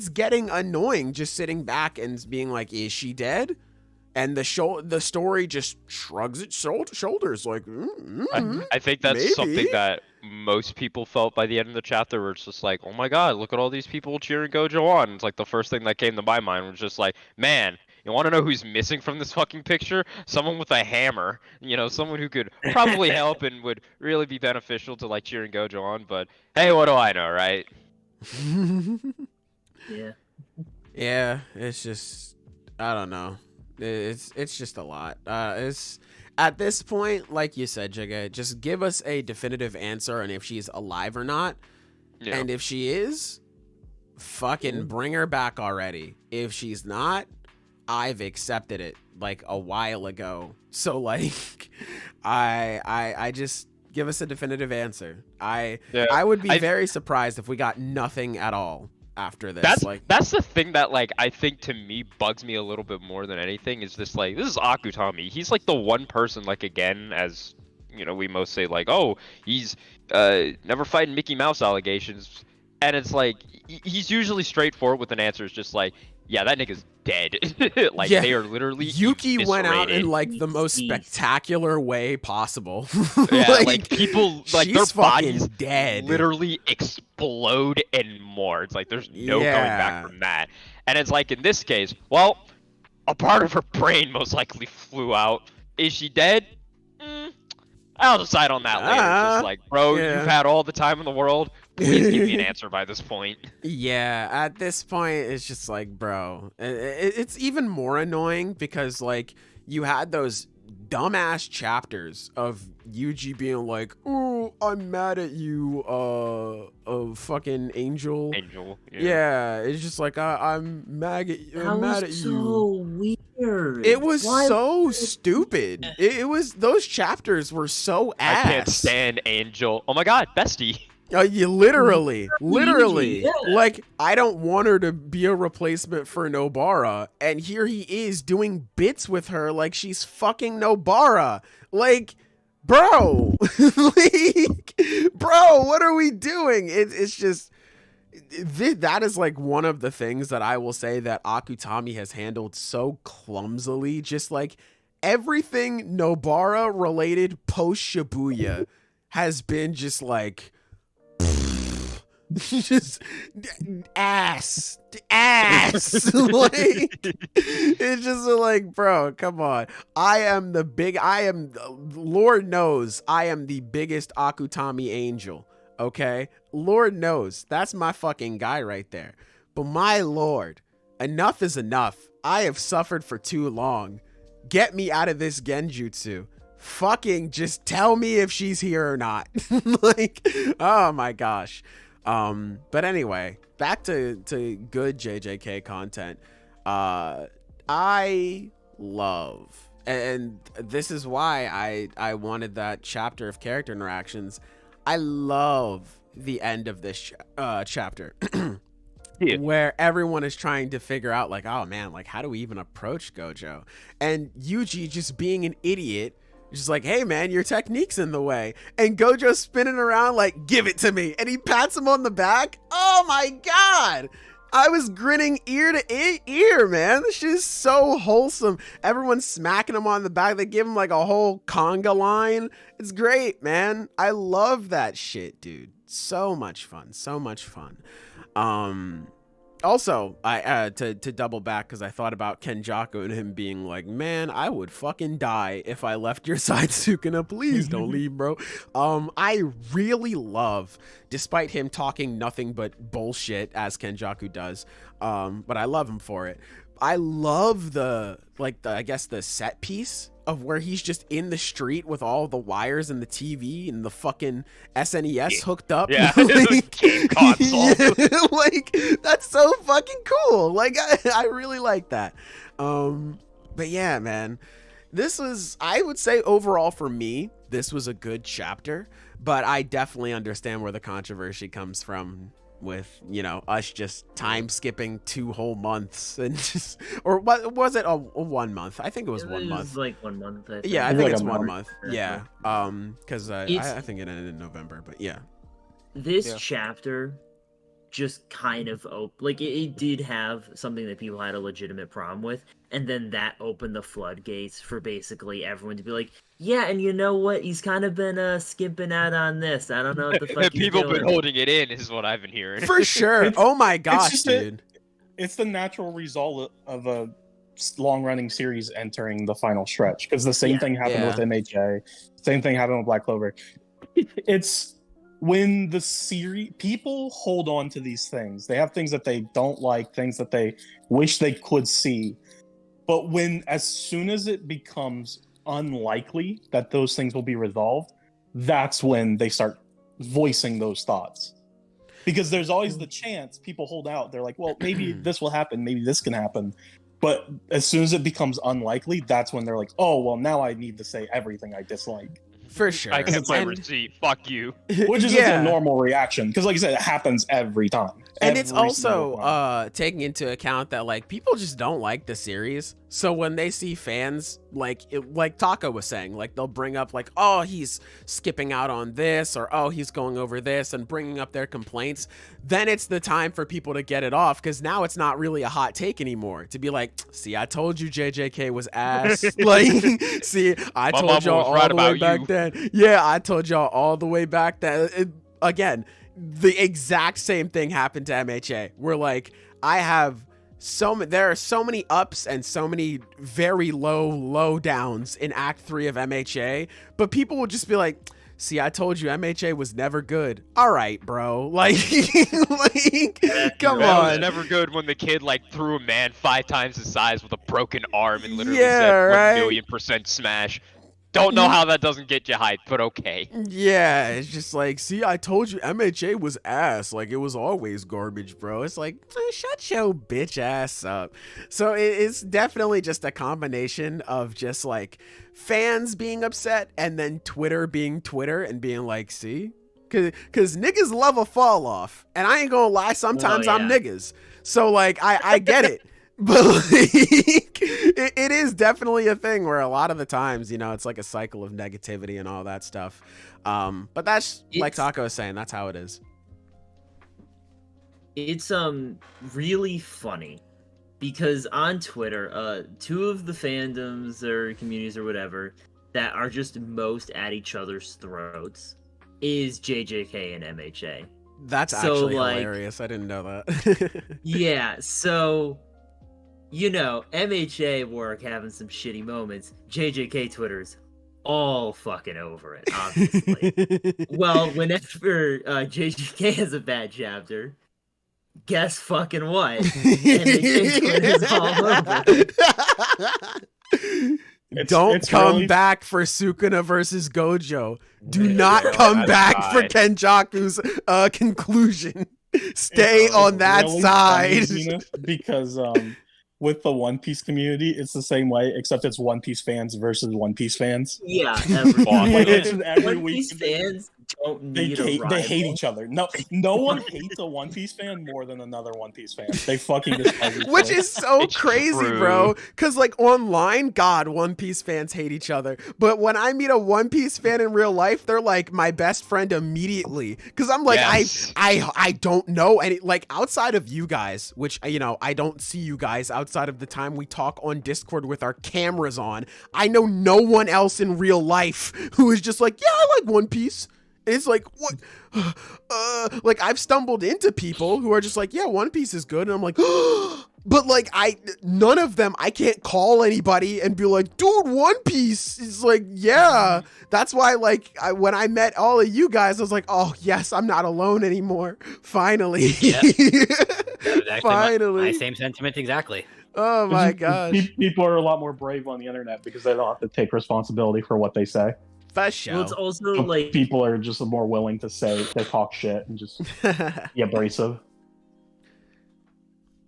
getting annoying just sitting back and being like, is she dead? And the story just shrugs its shoulders like, I think that's maybe. something that most people felt by the end of the chapter, where it's just like, oh my god, look at all these people cheering Gojo on. It's like the first thing that came to my mind was just like, man, you want to know who's missing from this fucking picture? Someone with a hammer, you know, someone who could probably help and would really be beneficial to like cheering Gojo on. But hey, what do I know, right? Yeah, it's just, I don't know. It's just a lot. It's at this point, like you said, Jigga, just give us a definitive answer on if she's alive or not. Yeah. And if she is, fucking bring her back already. If she's not, I've accepted it like a while ago. So like, I just give us a definitive answer. I would be very surprised if we got nothing at all after this. That's the thing that like I think to me bugs me a little bit more than anything is this, like, this is Akutami. He's like the one person, like, again, as you know, we most say like, oh, he's never fighting Mickey Mouse allegations, and it's like he's usually straightforward with an answer. It's just like, yeah, that nigga's dead. Like, they are literally Yuki went out in like the most spectacular way possible. Yeah, like people, like, their bodies dead, literally explode and more. It's like there's no going back from that. And it's like in this case, well, a part of her brain most likely flew out. Is she dead? I'll decide on that later. It's just like, bro, you've had all the time in the world. Please give me an answer by this point. Yeah, at this point, it's just like, bro, it's even more annoying because, like, you had those dumbass chapters of Yuji being like, oh, I'm mad at you, fucking Angel. Yeah, it's just like, I'm mad at you. That was so weird. It was so stupid. It was, those chapters were so ass. I can't stand Angel. Oh my god, bestie. You literally, like, I don't want her to be a replacement for Nobara, and here he is doing bits with her like she's fucking Nobara. Like, bro, bro, what are we doing? It's just, that is like one of the things that I will say that Akutami has handled so clumsily. Just like everything Nobara related post Shibuya has been just like, just ass like, it's just like, bro, come on. Lord knows I am the biggest Akutami angel, okay? Lord knows that's my fucking guy right there. But my lord, enough is enough. I have suffered for too long. Get me out of this genjutsu. Fucking just tell me if she's here or not. Like, oh my gosh. But anyway, back to good JJK content. I love, and this is why I wanted that chapter of character interactions. I love the end of this chapter. Yeah. where everyone is trying to figure out like, oh man, like how do we even approach Gojo? And Yuji just being an idiot, just like, hey man, your technique's in the way. And Gojo spinning around like, give it to me. And he pats him on the back. Oh my God. I was grinning ear to ear, man. This shit is so wholesome. Everyone's smacking him on the back. They give him like a whole conga line. It's great, man. I love that shit, dude. So much fun. So much fun. Also, I to double back, because I thought about Kenjaku and him being like, man, I would fucking die if I left your side, Sukuna. Please don't leave, bro. I really love, despite him talking nothing but bullshit as Kenjaku does, but I love him for it. I love the I guess the set piece of where he's just in the street with all the wires and the TV and the fucking SNES hooked up. Yeah, like, game console. yeah, like that's so fucking cool. Like I really like that. But yeah, man, this was, I would say overall for me, this was a good chapter, but I definitely understand where the controversy comes from with, you know, us just time skipping 2 whole months and just, or what was it, a 1 month? I think it was 1 month. Like 1 month. I think. Yeah, I It's think like it's a 1 month. month. Yeah, because I think it ended in November, but yeah. This chapter just kind of it did have something that people had a legitimate problem with, and then that opened the floodgates for basically everyone to be like, yeah, and you know what, he's kind of been skimping out on this. I don't know what the fuck he's People doing. been holding it in, is what I've been hearing. For sure. Oh my gosh, just dude. It's the natural result of a long-running series entering the final stretch, because the same thing happened with MHA, same thing happened with Black Clover. It's when the series, people hold on to these things. They have things that they don't like, things that they wish they could see. But as soon as it becomes unlikely that those things will be resolved, that's when they start voicing those thoughts. Because there's always the chance people hold out. They're like, well, maybe this will happen, maybe this can happen. But as soon as it becomes unlikely, that's when they're like, oh, well, now I need to say everything I dislike. For sure. I kept my And- receipt. Fuck you. Which is Yeah. a normal reaction, because like I said, it happens every time. And it's Every single time. also taking into account that like people just don't like the series. So when they see fans like Taka was saying, like they'll bring up like, oh, he's skipping out on this, or oh, he's going over this, and bringing up their complaints, then it's the time for people to get it off, because now it's not really a hot take anymore to be like, see, I told you JJK was ass. Like, see, I My told mama y'all was all right the way about back you. then. Yeah, I told y'all all the way back then. Again, the exact same thing happened to MHA. We're like, there are so many ups and so many very low downs in Act 3 of MHA, but people will just be like, see, I told you MHA was never good. All right, bro. Like, come That was on. never good when the kid like threw a man 5 times his size with a broken arm and literally Yeah, said right. 1,000,000% smash. Don't know how that doesn't get you hyped, but okay. Yeah, it's just like, see, I told you MHA was ass. Like, it was always garbage, bro. It's like, shut your bitch ass up. So it's definitely just a combination of just like fans being upset and then Twitter being Twitter and being like, see? Because niggas love a fall off. And I ain't gonna lie, sometimes I'm niggas. So, like, I get it. But like, it is definitely a thing where a lot of the times, you know, it's like a cycle of negativity and all that stuff. But that's like Taco was saying, that's how it is. It's really funny because on Twitter, 2 of the fandoms or communities or whatever that are just most at each other's throats is JJK and MHA. That's So, actually like- hilarious. I didn't know that. Yeah, so you know, MHA work having some shitty moments. JJK Twitter's all fucking over it, obviously. Well, whenever JJK has a bad chapter, guess fucking what? MHA Twitter's all over it. Don't come really- back for Sukuna versus Gojo. Do Yeah, not really, come that's back for fine. Kenjaku's conclusion. Stay It's on that really side. funny, Xena, because with the One Piece community, it's the same way, except it's One Piece fans versus One Piece fans. Yeah, every, Fuck. Like, it's every One week. Piece fans don't need a rival. They hate each other. No one hates a One Piece fan more than another One Piece fan. They fucking despise each Which other. is so It's crazy, true. bro. Because, like, online, God, One Piece fans hate each other. But when I meet a One Piece fan in real life, they're, like, my best friend immediately. Because I'm like, Yes. I don't know any, like, outside of you guys, which, you know, I don't see you guys outside of the time we talk on Discord with our cameras on. I know no one else in real life who is just like, yeah, I like One Piece. And it's like, what? Like, I've stumbled into people who are just like, yeah, One Piece is good. And I'm like, but like, none of them, I can't call anybody and be like, dude, One Piece is like, yeah. That's why, like, when I met all of you guys, I was like, oh, yes, I'm not alone anymore. Finally. Yeah. That was actually Finally. my same sentiment exactly. Oh my gosh. People are a lot more brave on the internet because they don't have to take responsibility for what they say. For sure. Well, it's also So like people are just more willing to talk shit and just be abrasive.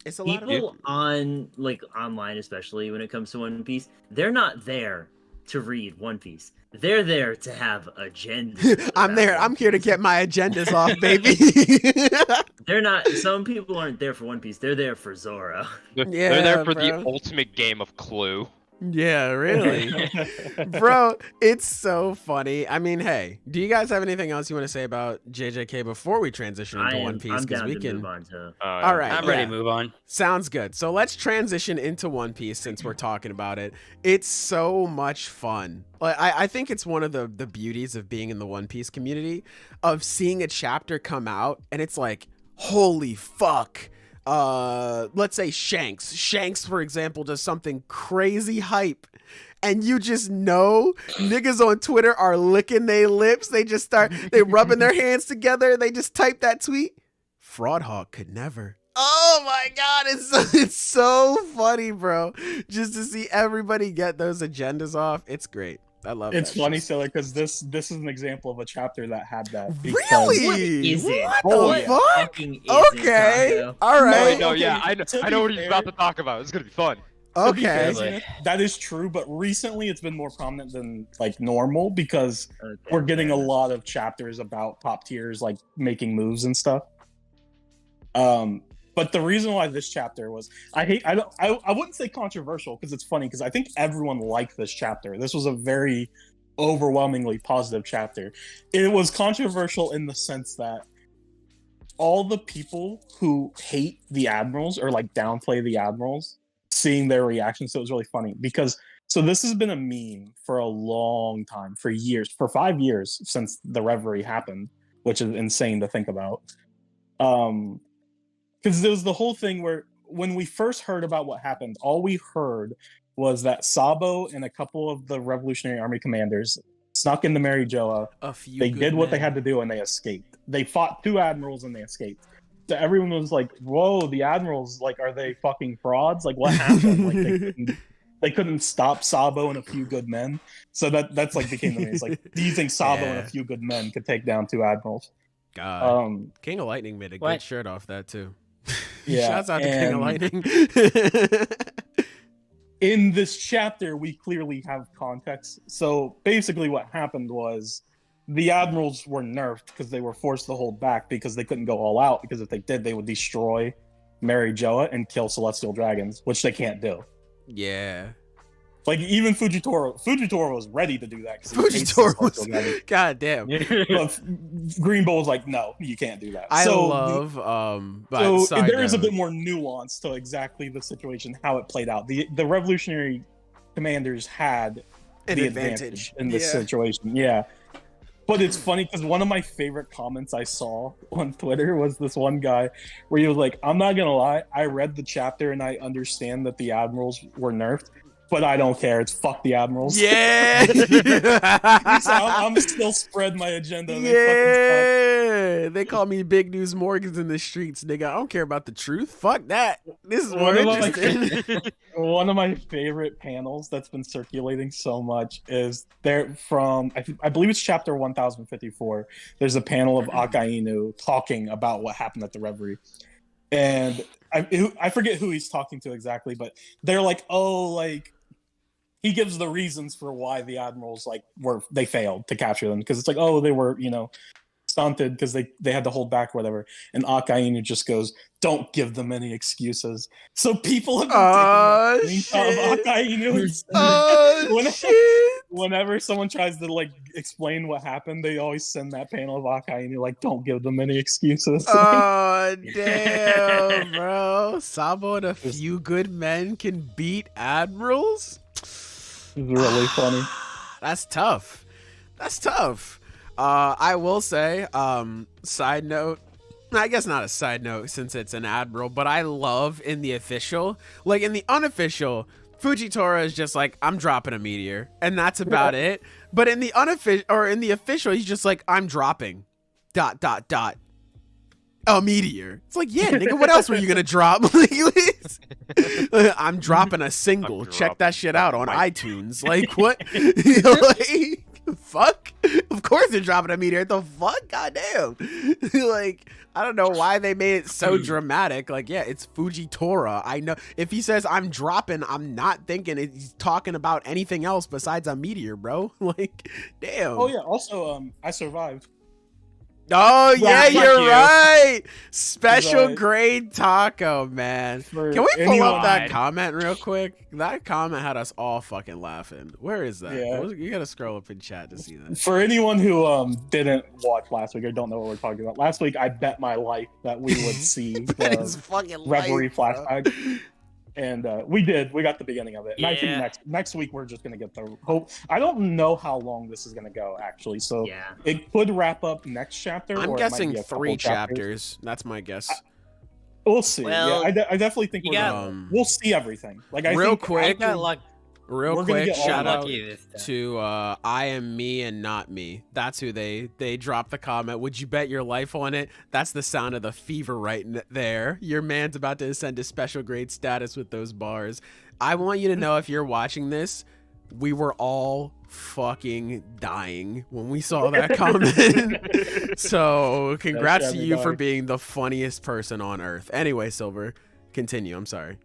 It's a lot of people on like online, especially when it comes to One Piece, they're not there to read One Piece. They're there to have agendas. I'm there. I'm here to get my agendas off, baby. They're not. Some people aren't there for One Piece. They're there for Zoro. They're Yeah, there for bro. the ultimate game of Clue. Yeah, really. Bro, it's so funny. I mean, hey, do you guys have anything else you want to say about JJK before we transition into One Piece? I'm Because down we to can. move on to. All right, I'm ready yeah. to move on. Sounds good. So let's transition into One Piece since we're talking about it. It's so much fun. Like, I think it's one of the beauties of being in the One Piece community, of seeing a chapter come out and it's like, holy fuck. Let's say Shanks, for example, does something crazy hype. And you just know niggas on Twitter are licking their lips. They rubbing their hands together. They just type that tweet. Fraudhawk could never. Oh my God, it's so funny, bro. Just to see everybody get those agendas off. It's great. I love it. It's funny, Sailor, because this is an example of a chapter that had that. because- Really? What is it? What Oh, the yeah. fuck? Fucking is it, Okay. Taco? All Oh, right. no, Okay, yeah, to I know be what he's fair- about to talk about. It's gonna be fun. To be Okay. fair, that is true, but recently it's been more prominent than like normal because Okay, we're getting a fair. lot of chapters about top tiers like making moves and stuff. But the reason why this chapter was I wouldn't say controversial because it's funny because I think everyone liked this chapter. This was a very overwhelmingly positive chapter. It was controversial in the sense that all the people who hate the admirals or like downplay the admirals, seeing their reactions, so it was really funny because so this has been a meme for a long time, for years, for 5 years since the Reverie happened, which is insane to think about. Because there was the whole thing where when we first heard about what happened, all we heard was that Sabo and a couple of the Revolutionary Army commanders snuck into Mary Joa. A few. They good did what they men. had to do and they escaped. They fought 2 admirals and they escaped. So everyone was like, "Whoa, the admirals! Like, are they fucking frauds? Like, what happened? Like, they couldn't stop Sabo and a few good men." So that's like became the news. Like, do you think Sabo and Yeah. a few good men could take down 2 admirals? God. King of Lightning made a good What? shirt off that too. Yeah, Shouts out to King of and- Lightning. In this chapter, we clearly have context. So basically, what happened was the admirals were nerfed because they were forced to hold back because they couldn't go all out. Because if they did, they would destroy Mary Joa and kill celestial dragons, which they can't do. Yeah. Like even Fujitoro was ready to do that. 'cause he hates Fujitoro was. celestial dragons. God damn. But Green Bull was like, "No, you can't do that." I So love. But so side there is a note, bit more nuance to exactly the situation, how it played out. The revolutionary commanders had an the advantage in this situation. Yeah. But it's funny because one of my favorite comments I saw on Twitter was this one guy where he was like, "I'm not going to lie. I read the chapter and I understand that the admirals were nerfed, but I don't care. It's fuck the admirals." Yeah. So I'm still spread my agenda. They fucking Yeah. They call me Big News Morgans in the streets, nigga. I don't care about the truth. Fuck that. This is more One of my interesting. One of my favorite panels that's been circulating so much is there from I believe it's chapter 1054. There's a panel of Akainu talking about what happened at the Reverie, and I forget who he's talking to exactly, but they're like, "Oh, like he gives the reasons for why the admirals like they failed to capture them, because it's like, oh, they were stunted because they had to hold back or whatever. And Akainu just goes, don't give them any excuses. So people have been taking the of Akainu. Whenever someone tries to like explain what happened, they always send that panel of Akainu like, don't give them any excuses. Oh damn, bro! Sabo and a few good men can beat admirals. It's really funny. That's tough. That's tough. I will say, side note, I guess not a side note since it's an admiral, but I love in the official, like in the unofficial, Fujitora is just like, I'm dropping a meteor, and that's about it. But in the unofficial or in the official, he's just like, I'm dropping ... a meteor. It's like, yeah, nigga, what else were you gonna drop? I'm dropping a single. Check that shit out on iTunes. Like, what? Like, fuck? Of course they're dropping a meteor. The fuck? Goddamn. Like, I don't know why they made it so dramatic. Like, yeah, it's Fujitora. I know if he says I'm dropping, I'm not thinking he's talking about anything else besides a meteor, bro. Like, damn. Oh yeah. Also, I survived. Oh yeah, you're right. Special Right. grade taco, man. For Can we pull anyone- up that comment real quick? That comment had us all fucking laughing. Where is that? Yeah. You gotta scroll up in chat to see that. For anyone who didn't watch last week or don't know what we're talking about, last week I bet my life that we would see That is the fucking Reverie life, bro. flashback. And we did. We got the beginning of it. And I think Yeah. next week we're just gonna get the hope. I don't know how long this is gonna go actually. So Yeah. it could wrap up next chapter. I'm or it might guessing be a couple 3 chapters. That's my guess. We'll see. Well, yeah, I definitely think you we're got- gonna, we'll see everything. Like I Real think quick, I after- got luck. Real we're gonna quick, get all shout of out lucky this time. to I am me and not me. That's who they dropped the comment. Would you bet your life on it? That's the sound of the fever right there. Your man's about to ascend to special grade status with those bars. I want you to know, if you're watching this, we were all fucking dying when we saw that comment. So congrats to you for being the funniest person on earth. Anyway, Silver, continue. I'm sorry.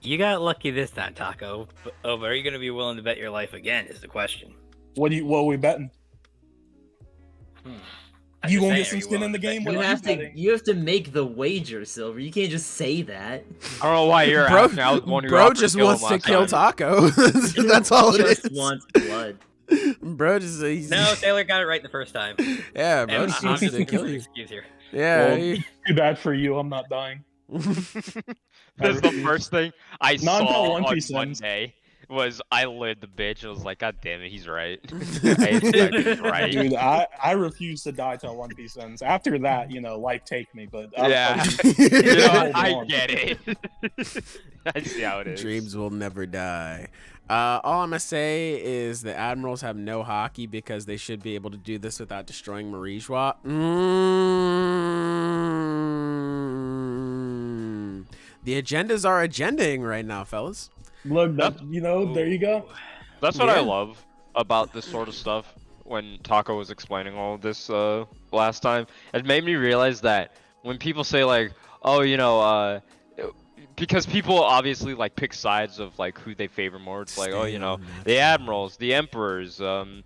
You got lucky this time, Taco. But are you going to be willing to bet your life again? Is the question. What are we betting? I'm You just gonna saying, get are some you skin in willing the to bet game? your What You are have to betting? you have to make the wager, Silver. You can't just say that. I don't know why you're Bro, asking. I was the one who bro offered just kill wants him to last kill time. Taco. That's all it Just is. wants blood. Bro just he's, No, Taylor got it right the first time. yeah, bro And just I'm wants just to looking kill for an you. excuse here. Yeah. Well, he- Too bad for you. I'm not dying. That's the first thing I Not until saw One on Piece ends. Monday. Was I lit the bitch? I was like, God damn it, he's right. I expect he's right. Dude, I refuse to die till One Piece ends. After that, life take me. But Yeah. I'm You know, Hold I on. get it. I see how it is. Dreams will never die. All I'm gonna say is the admirals have no hockey because they should be able to do this without destroying Marijois. The agendas are agendaing right now, fellas. Look, there you go. That's what I Yeah. love about this sort of stuff. When Taco was explaining all of this last time, it made me realize that when people say like, oh, because people obviously like pick sides of like who they favor more. It's like, oh, the admirals, the emperors, and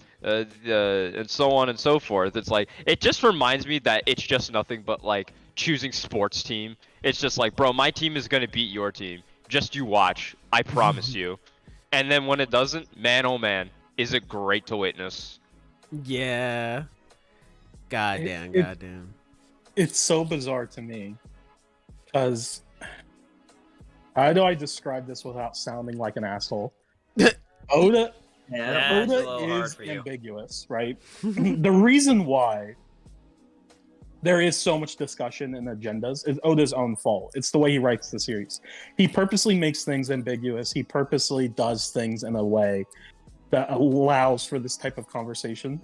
so on and so forth. It's like it just reminds me that it's just nothing but like choosing sports team. It's just like, bro, my team is gonna beat your team. Just you watch. I promise you. And then when it doesn't, man, oh man, is it great to witness? Yeah. Goddamn. It- Goddamn. It's so bizarre to me because how do I describe this without sounding like an asshole? Oda Yeah. That's a Oda little hard is for you. ambiguous, right? The reason why there is so much discussion and agendas is Oda's own fault. It's the way he writes the series. He purposely makes things ambiguous. He purposely does things in a way that allows for this type of conversation.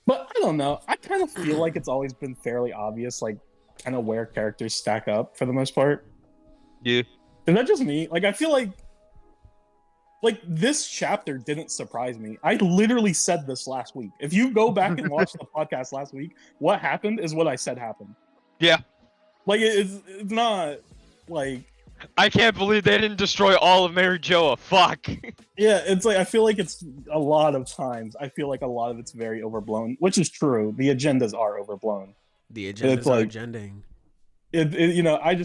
But I don't know. I kind of feel like it's always been fairly obvious, like, kind of where characters stack up for the most part. Yeah. Is that just me? Like, I feel like this chapter didn't surprise me. I literally said this last week. If you go back and watch the podcast last week, what happened is what I said happened. Yeah. Like, it's not like I can't believe they didn't destroy all of Mary Joa. Fuck. Yeah, it's like I feel like it's a lot of times. I feel like a lot of it's very overblown, which is true. The agendas are overblown. The agendas are agending. You know, I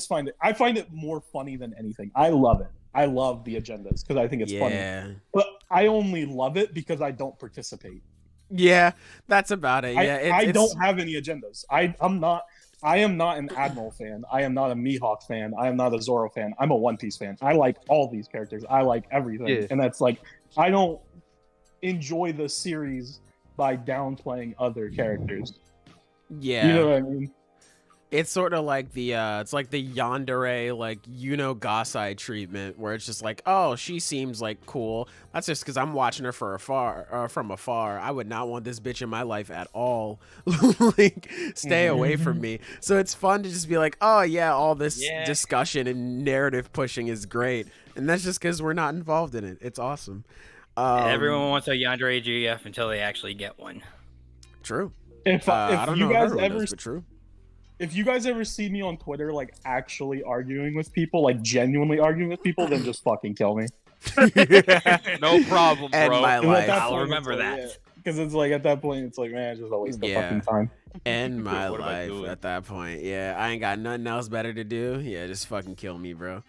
find it more funny than anything. I love it. I love the agendas because I think it's funny. But I only love it because I don't participate. Yeah, that's about it. Yeah, I don't have any agendas. I am not an Admiral fan. I am not a Mihawk fan. I am not a Zoro fan. I'm a One Piece fan. I like all these characters. I like everything. Yeah. And that's like, I don't enjoy the series by downplaying other characters. Yeah. You know what I mean? It's sort of like the it's like the yandere like Gasai treatment where it's just like, oh, she seems like cool. That's just because I'm watching her from afar. I would not want this bitch in my life at all. Like, stay away from me. So it's fun to just be like, oh yeah, all this discussion and narrative pushing is great, and that's just because we're not involved in it. It's awesome. Everyone wants a yandere GF until they actually get one. True. If I don't you know guys if ever does, but true. If you guys ever see me on Twitter, like actually arguing with people, like genuinely arguing with people, then just fucking kill me. No problem, End bro. my life. I'll remember that. Because it's like at that point, it's like, man, it's just a waste of fucking time. End my What am I life doing? at that point. Yeah, I ain't got nothing else better to do. Yeah, just fucking kill me, bro.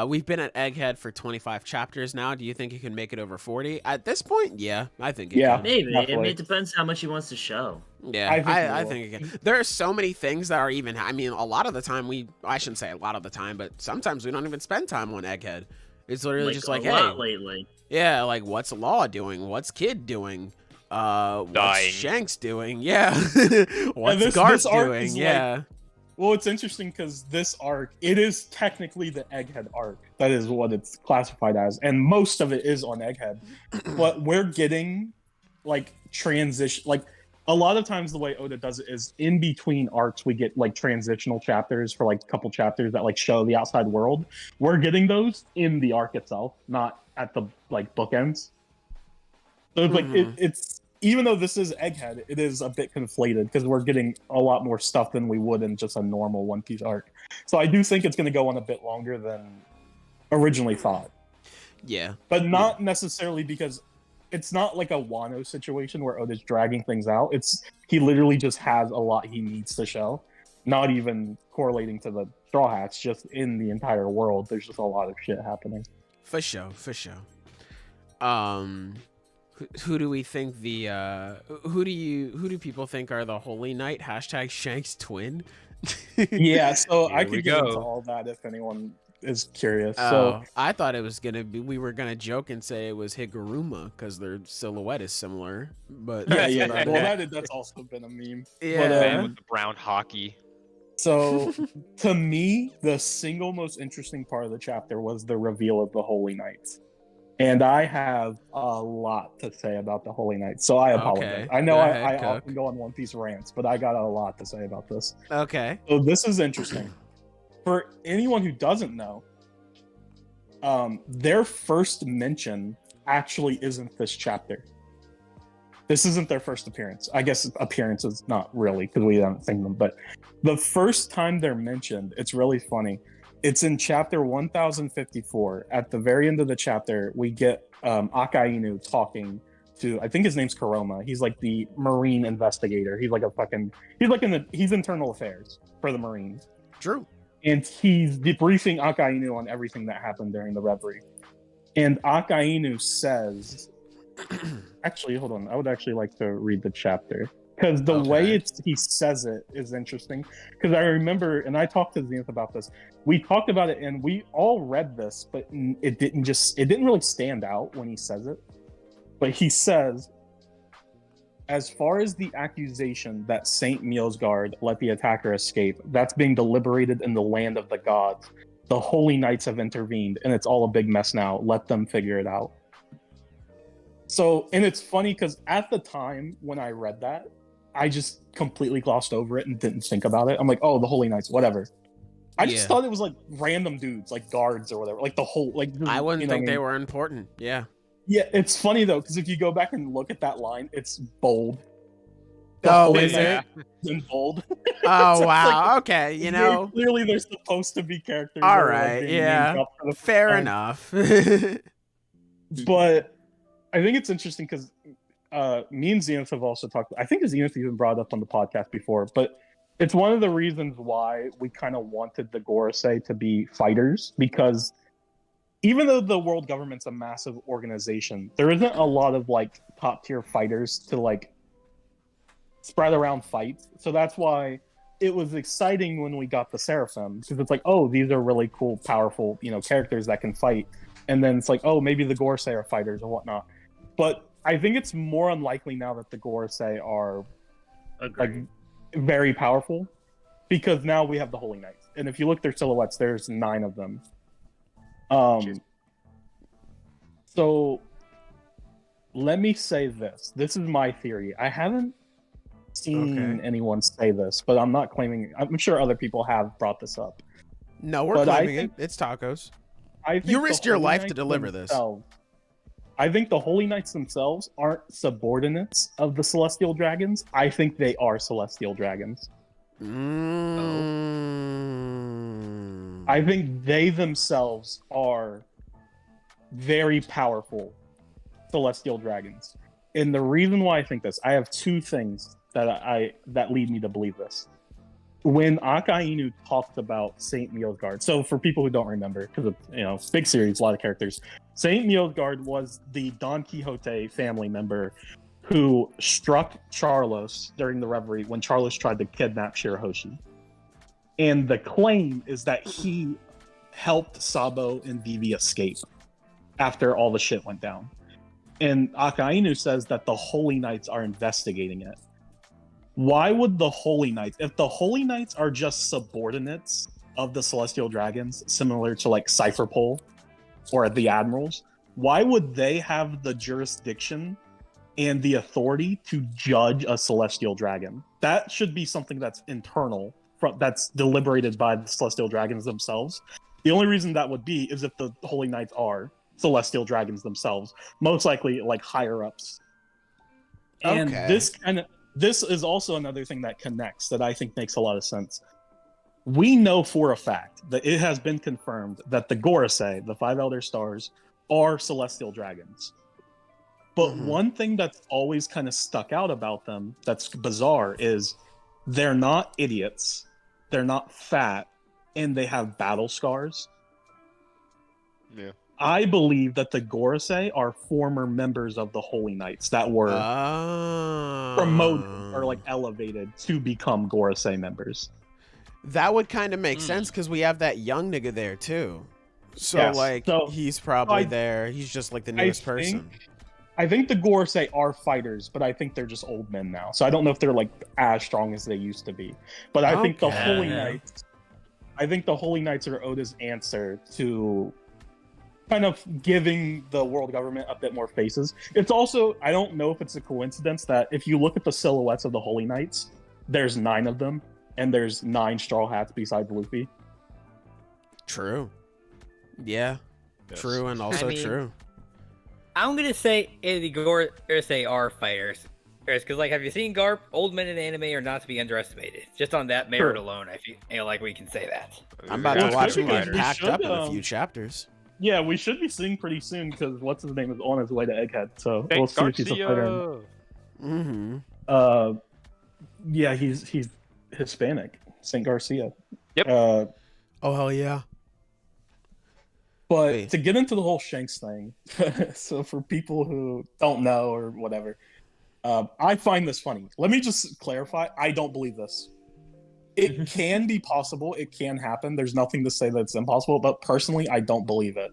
We've been at Egghead for 25 chapters now. Do you think you can make it over 40? At this point, yeah, I think it can. Maybe. I definitely. mean, it depends how much he wants to show. Yeah, I think it can. There are so many things that are even, I mean, a lot of the time I shouldn't say a lot of the time, but sometimes we don't even spend time on Egghead. It's literally just like, a lot hey, lately. yeah, like what's Law doing? What's Kid doing? What's Dying. Shanks doing? Yeah. What's this Garth arc doing? is Yeah. Well, it's interesting because this arc, it is technically the Egghead arc. That is what it's classified as. And most of it is on Egghead. But we're getting, like, transition. Like, a lot of times the way Oda does it is in between arcs, we get, like, transitional chapters for, like, a couple chapters that, like, show the outside world. We're getting those in the arc itself, not at the, like, bookends. So it's like, it's... Even though this is Egghead, it is a bit conflated because we're getting a lot more stuff than we would in just a normal One Piece arc. So I do think it's going to go on a bit longer than originally thought. Yeah. But not necessarily because it's not like a Wano situation where Oda's dragging things out. He literally just has a lot he needs to show. Not even correlating to the Straw Hats, just in the entire world. There's just a lot of shit happening. For sure. Who do we think who do people think are the Holy Knight? # Shanks twin? Yeah, so Here I we could get go. into all that if anyone is curious. Oh, So I thought it was we were gonna joke and say it was Higuruma because their silhouette is similar, but yeah, that's well, about it. that's also been a meme. Yeah. Man with the brown hockey. So to me, the single most interesting part of the chapter was the reveal of the Holy Knights. And I have a lot to say about the Holy Knights, so I apologize. Okay, I know go I ahead, Cook. often go on One Piece rants, but I got a lot to say about this. Okay. So this is interesting. For anyone who doesn't know, their first mention actually isn't this chapter. This isn't their first appearance. I guess appearance is not really, because we haven't seen them, but the first time they're mentioned, it's really funny. It's in chapter 1054. At the very end of the chapter, we get Akainu talking to, I think his name's Kuroma. He's like the Marine investigator. He's like he's internal affairs for the Marines. True. And he's debriefing Akainu on everything that happened during the Reverie. And Akainu says, actually, hold on. I would actually like to read the chapter. Because the way he says it is interesting. Because I remember, and I talked to Zenith about this. We talked about it, and we all read this, but it didn't really stand out when he says it. But he says, as far as the accusation that Saint Miosgard let the attacker escape, that's being deliberated in the land of the gods. The Holy Knights have intervened, and it's all a big mess now. Let them figure it out. So, and it's funny because at the time when I read that, I just completely glossed over it and didn't think about it. I'm like, oh, the Holy Knights, whatever. I just thought it was like random dudes, like guards or whatever. Like the whole, like I wouldn't think they were important. Yeah. Yeah, it's funny though, because if you go back and look at that line, it's bold. Oh, Holy is Knight it? in bold. Oh, So it's wow. like, Okay, you very know. clearly they're supposed to be characters. All that are, right, being named yeah. dropped for the first Fair time. enough. But I think it's interesting because me and Zenith have also talked. I think Zenith even brought it up on the podcast before, but it's one of the reasons why we kind of wanted the Gorosei to be fighters, because even though the world government's a massive organization, there isn't a lot of like top tier fighters to like spread around fights. So that's why it was exciting when we got the Seraphim, because it's like, oh, these are really cool, powerful, characters that can fight. And then it's like, oh, maybe the Gorosei are fighters and whatnot. But I think it's more unlikely now that the Gorosei are like very powerful, because now we have the Holy Knights. And if you look at their silhouettes, there's 9 of them. So let me say this. This is my theory. I haven't seen anyone say this, but I'm not claiming. I'm sure other people have brought this up. No, we're But I claiming think- it. It's tacos. I think You the risked your Holy life to Knights deliver this. I think the Holy Knights themselves aren't subordinates of the Celestial Dragons. I think they are Celestial Dragons. I think they themselves are very powerful Celestial Dragons. And the reason why I think this, I have 2 things that lead me to believe this. When Akainu talked about Saint Miosgard, so for people who don't remember, because it's big series, a lot of characters, Saint Miosgard was the Don Quixote family member who struck Charlos during the Reverie when Charlos tried to kidnap Shirahoshi. And the claim is that he helped Sabo and Vivi escape after all the shit went down. And Akainu says that the Holy Knights are investigating it. Why would the Holy Knights, if the Holy Knights are just subordinates of the Celestial Dragons, similar to like Cypherpole or the Admirals, why would they have the jurisdiction and the authority to judge a Celestial Dragon? That should be something that's internal, that's deliberated by the Celestial Dragons themselves. The only reason that would be is if the Holy Knights are Celestial Dragons themselves, most likely like higher ups. And this is also another thing that connects that I think makes a lot of sense. We know for a fact that it has been confirmed that the Gorosei, the 5 Elder Stars, are Celestial Dragons. But one thing that's always kind of stuck out about them that's bizarre is they're not idiots, they're not fat, and they have battle scars. Yeah. I believe that the Gorosei are former members of the Holy Knights that were promoted or like elevated to become Gorosei members. That would kind of make sense because we have that young nigga there too. So he's probably there. He's just like the newest person. I think the Gorosei are fighters, but I think they're just old men now. So I don't know if they're like as strong as they used to be. But I think the Holy Knights, are Oda's answer to kind of giving the world government a bit more faces. It's also, I don't know if it's a coincidence that if you look at the silhouettes of the Holy Knights, there's 9 of them, and there's 9 Straw Hats besides Luffy. True. Yeah. Yes. True and also true. I'm gonna say the Gorosei are fighters. Because, like, have you seen Garp? Old men in anime are not to be underestimated. Just on that merit alone, I feel like we can say that. I'm about to watch him get packed up in a few chapters. Yeah, we should be seeing pretty soon because what's his name is on his way to Egghead, so we'll see if he's a fighter. Yeah, he's Hispanic, Saint Garcia. Yep. Oh hell yeah! But to get into the whole Shanks thing, so for people who don't know or whatever, I find this funny. Let me just clarify: I don't believe this. It can be possible. It can happen. There's nothing to say that it's impossible, but personally, I don't believe it.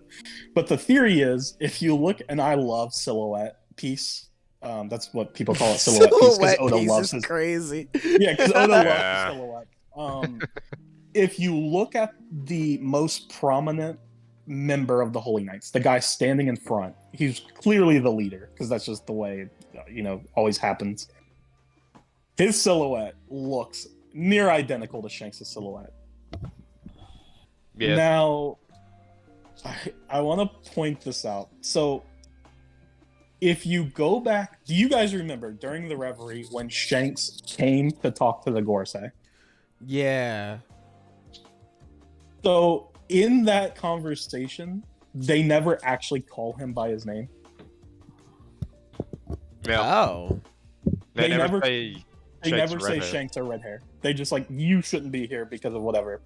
But the theory is, if you look, and I love silhouette piece. That's what people call it, silhouette piece, because Oda loves his crazy. Yeah, because Oda loves silhouette. If you look at the most prominent member of the Holy Knights, the guy standing in front, he's clearly the leader, because that's just the way always happens. His silhouette looks near identical to Shanks' silhouette. Yeah. Now, I want to point this out. So, if you go back, do you guys remember during the Reverie when Shanks came to talk to the Gorosei? Yeah. So in that conversation, they never actually call him by his name. Yeah. Oh. They never They say never say red hair. Shanks or red hair. They just like, you shouldn't be here because of whatever.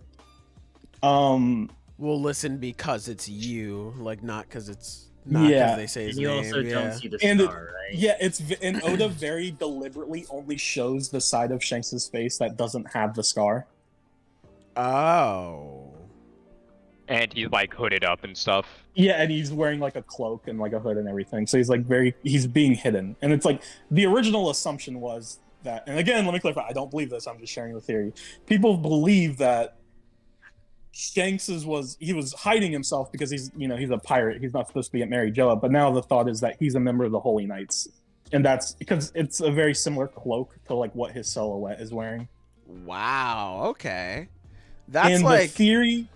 We'll listen because it's you, like not because it's not because they say his And you name. also yeah. don't see the And star, right? Yeah, and Oda very deliberately only shows the side of Shanks' face that doesn't have the scar. Oh. And he's like hooded up and stuff. Yeah, and he's wearing like a cloak and like a hood and everything. So he's like he's being hidden. And it's like the original assumption was that, and again, let me clarify, I don't believe this, I'm just sharing the theory. People believe that Shanks was hiding himself because he's a pirate. He's not supposed to be at Mary Joa, but now the thought is that he's a member of the Holy Knights. And that's because it's a very similar cloak to like what his silhouette is wearing. Wow. Okay. That's and like. the theory.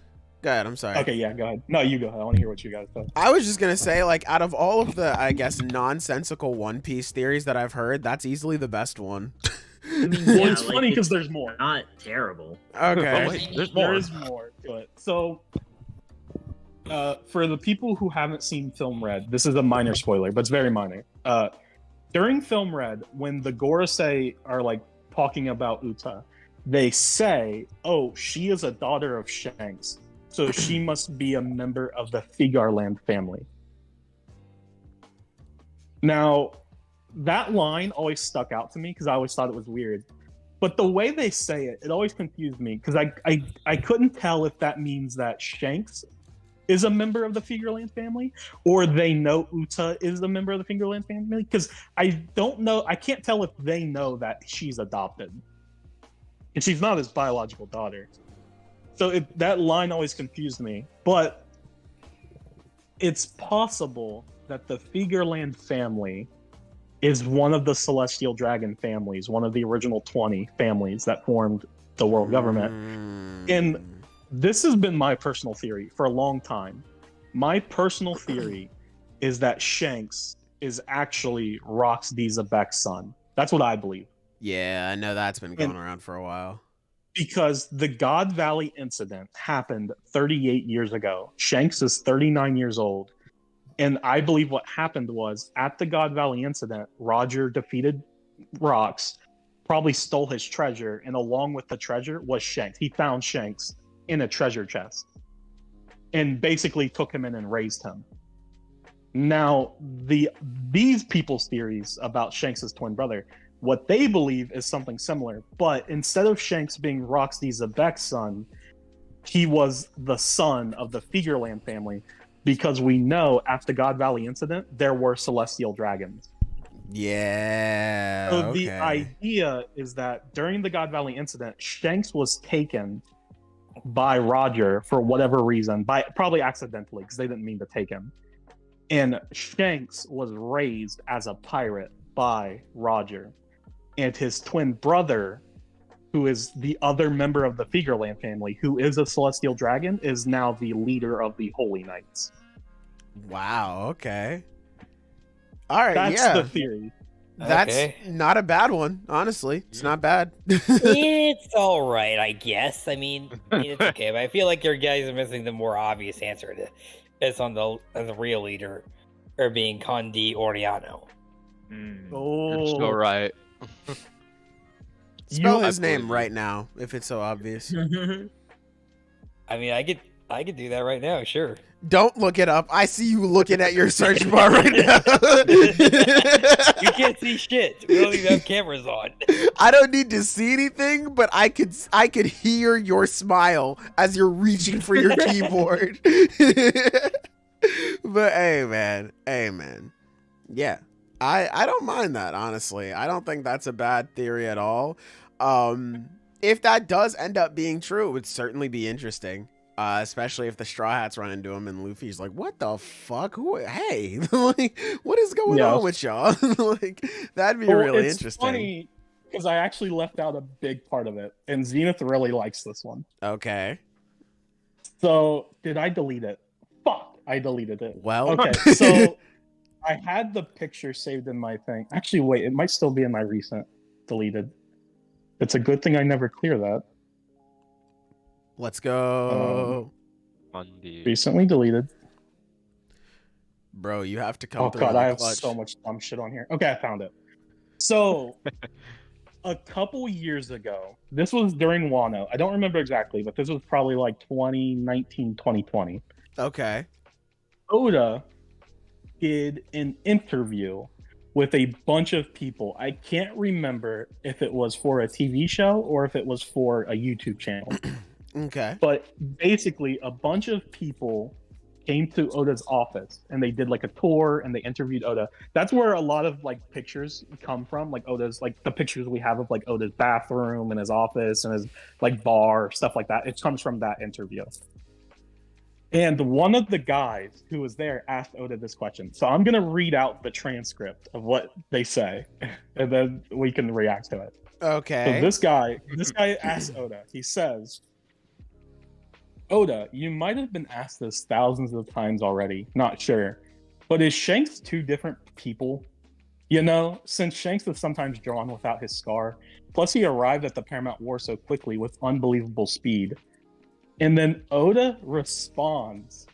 Go ahead. I'm sorry. Okay, yeah, go ahead. No, you go ahead. I want to hear what you guys say. I was just gonna say, like, out of all of the, I guess, nonsensical One Piece theories that I've heard, that's easily the best one. I mean, Well, yeah, it's like, funny because there's more. not terrible. Okay. Oh, wait, there's There more. is more to it. So, for the people who haven't seen Film Red, this is a minor spoiler, but it's very minor. During Film Red, when the Gorosei are like talking about Uta, they say, "Oh, she is a daughter of Shanks, so she must be a member of the Figarland family." Now, that line always stuck out to me because I always thought it was weird. But the way they say it, it always confused me because I couldn't tell if that means that Shanks is a member of the Figarland family or they know Uta is a member of the Figarland family, because I don't know. I can't tell if they know that she's adopted. And she's not his biological daughter. So that line always confused me. But it's possible that the Figarland family is one of the Celestial Dragon families, one of the original 20 families that formed the world government. And this has been my personal theory for a long time. My personal theory is that Shanks is actually Rox D. Zabek's son. That's what I believe. Yeah, I know that's been going around for a while. Because the God Valley incident happened 38 years ago. Shanks is 39 years old. And I believe what happened was, at the God Valley incident, Roger defeated Rox, probably stole his treasure, and along with the treasure was Shanks. He found Shanks in a treasure chest and basically took him in and raised him. Now, these people's theories about Shanks' twin brother, what they believe is something similar, but instead of Shanks being Rox D. Zabek's son, he was the son of the Figarland family, because we know after the God Valley incident, there were celestial dragons. Yeah. So the idea is that during the God Valley incident, Shanks was taken by Roger for whatever reason, probably accidentally, because they didn't mean to take him. And Shanks was raised as a pirate by Roger. And his twin brother, who is the other member of the Figarland family, who is a celestial dragon, is now the leader of the Holy Knights. Wow, okay. All right, That's yeah. the theory. That's Okay. not a bad one, honestly. It's not bad. It's all right, I guess. I mean, it's okay, but I feel like your guys are missing the more obvious answer to this on the real leader, or being Condi Oriano. You're so right. Spell You- his name right now, if it's so obvious. I mean, I could do that right now, sure. Don't look it up. I see you looking at your search bar right now. You can't see shit. We don't even have cameras on. I don't need to see anything, but I could hear your smile as you're reaching for your keyboard. But hey man. Yeah. I don't mind that, honestly. I don't think that's a bad theory at all. If that does end up being true, it would certainly be interesting. Especially if the Straw Hats run into him and Luffy's like, "What the fuck? Hey, like, what is going on with y'all?" Like, that'd be really it's interesting. Funny because I actually left out a big part of it, and Zenith really likes this one. Okay. So did I delete it? Fuck, I deleted it. Well, Okay, so I had the picture saved in my thing. Actually, wait, it might still be in my recent deleted. It's a good thing I never clear that. Let's go. Recently deleted. Bro, you have to come Oh through. god, in the I have clutch. so much dumb shit on here. Okay, I found it. So, a couple years ago, this was during Wano. I don't remember exactly, but this was probably like 2019, 2020. Okay. Oda did an interview with a bunch of people. I can't remember if it was for a TV show or if it was for a YouTube channel. Okay. But basically, a bunch of people came to Oda's office and they did like a tour and they interviewed Oda. That's where a lot of like pictures come from, like Oda's, like the pictures we have of like Oda's bathroom and his office and his like bar, stuff like that. It comes from that interview. And one of the guys who was there asked Oda this question. So I'm going to read out the transcript of what they say and then we can react to it. Okay. So this guy asks Oda, he says, Oda, you might have been asked this thousands of times already, not sure. But is Shanks two different people? You know, since Shanks is sometimes drawn without his scar, plus he arrived at the Paramount War so quickly with unbelievable speed. And then Oda responds,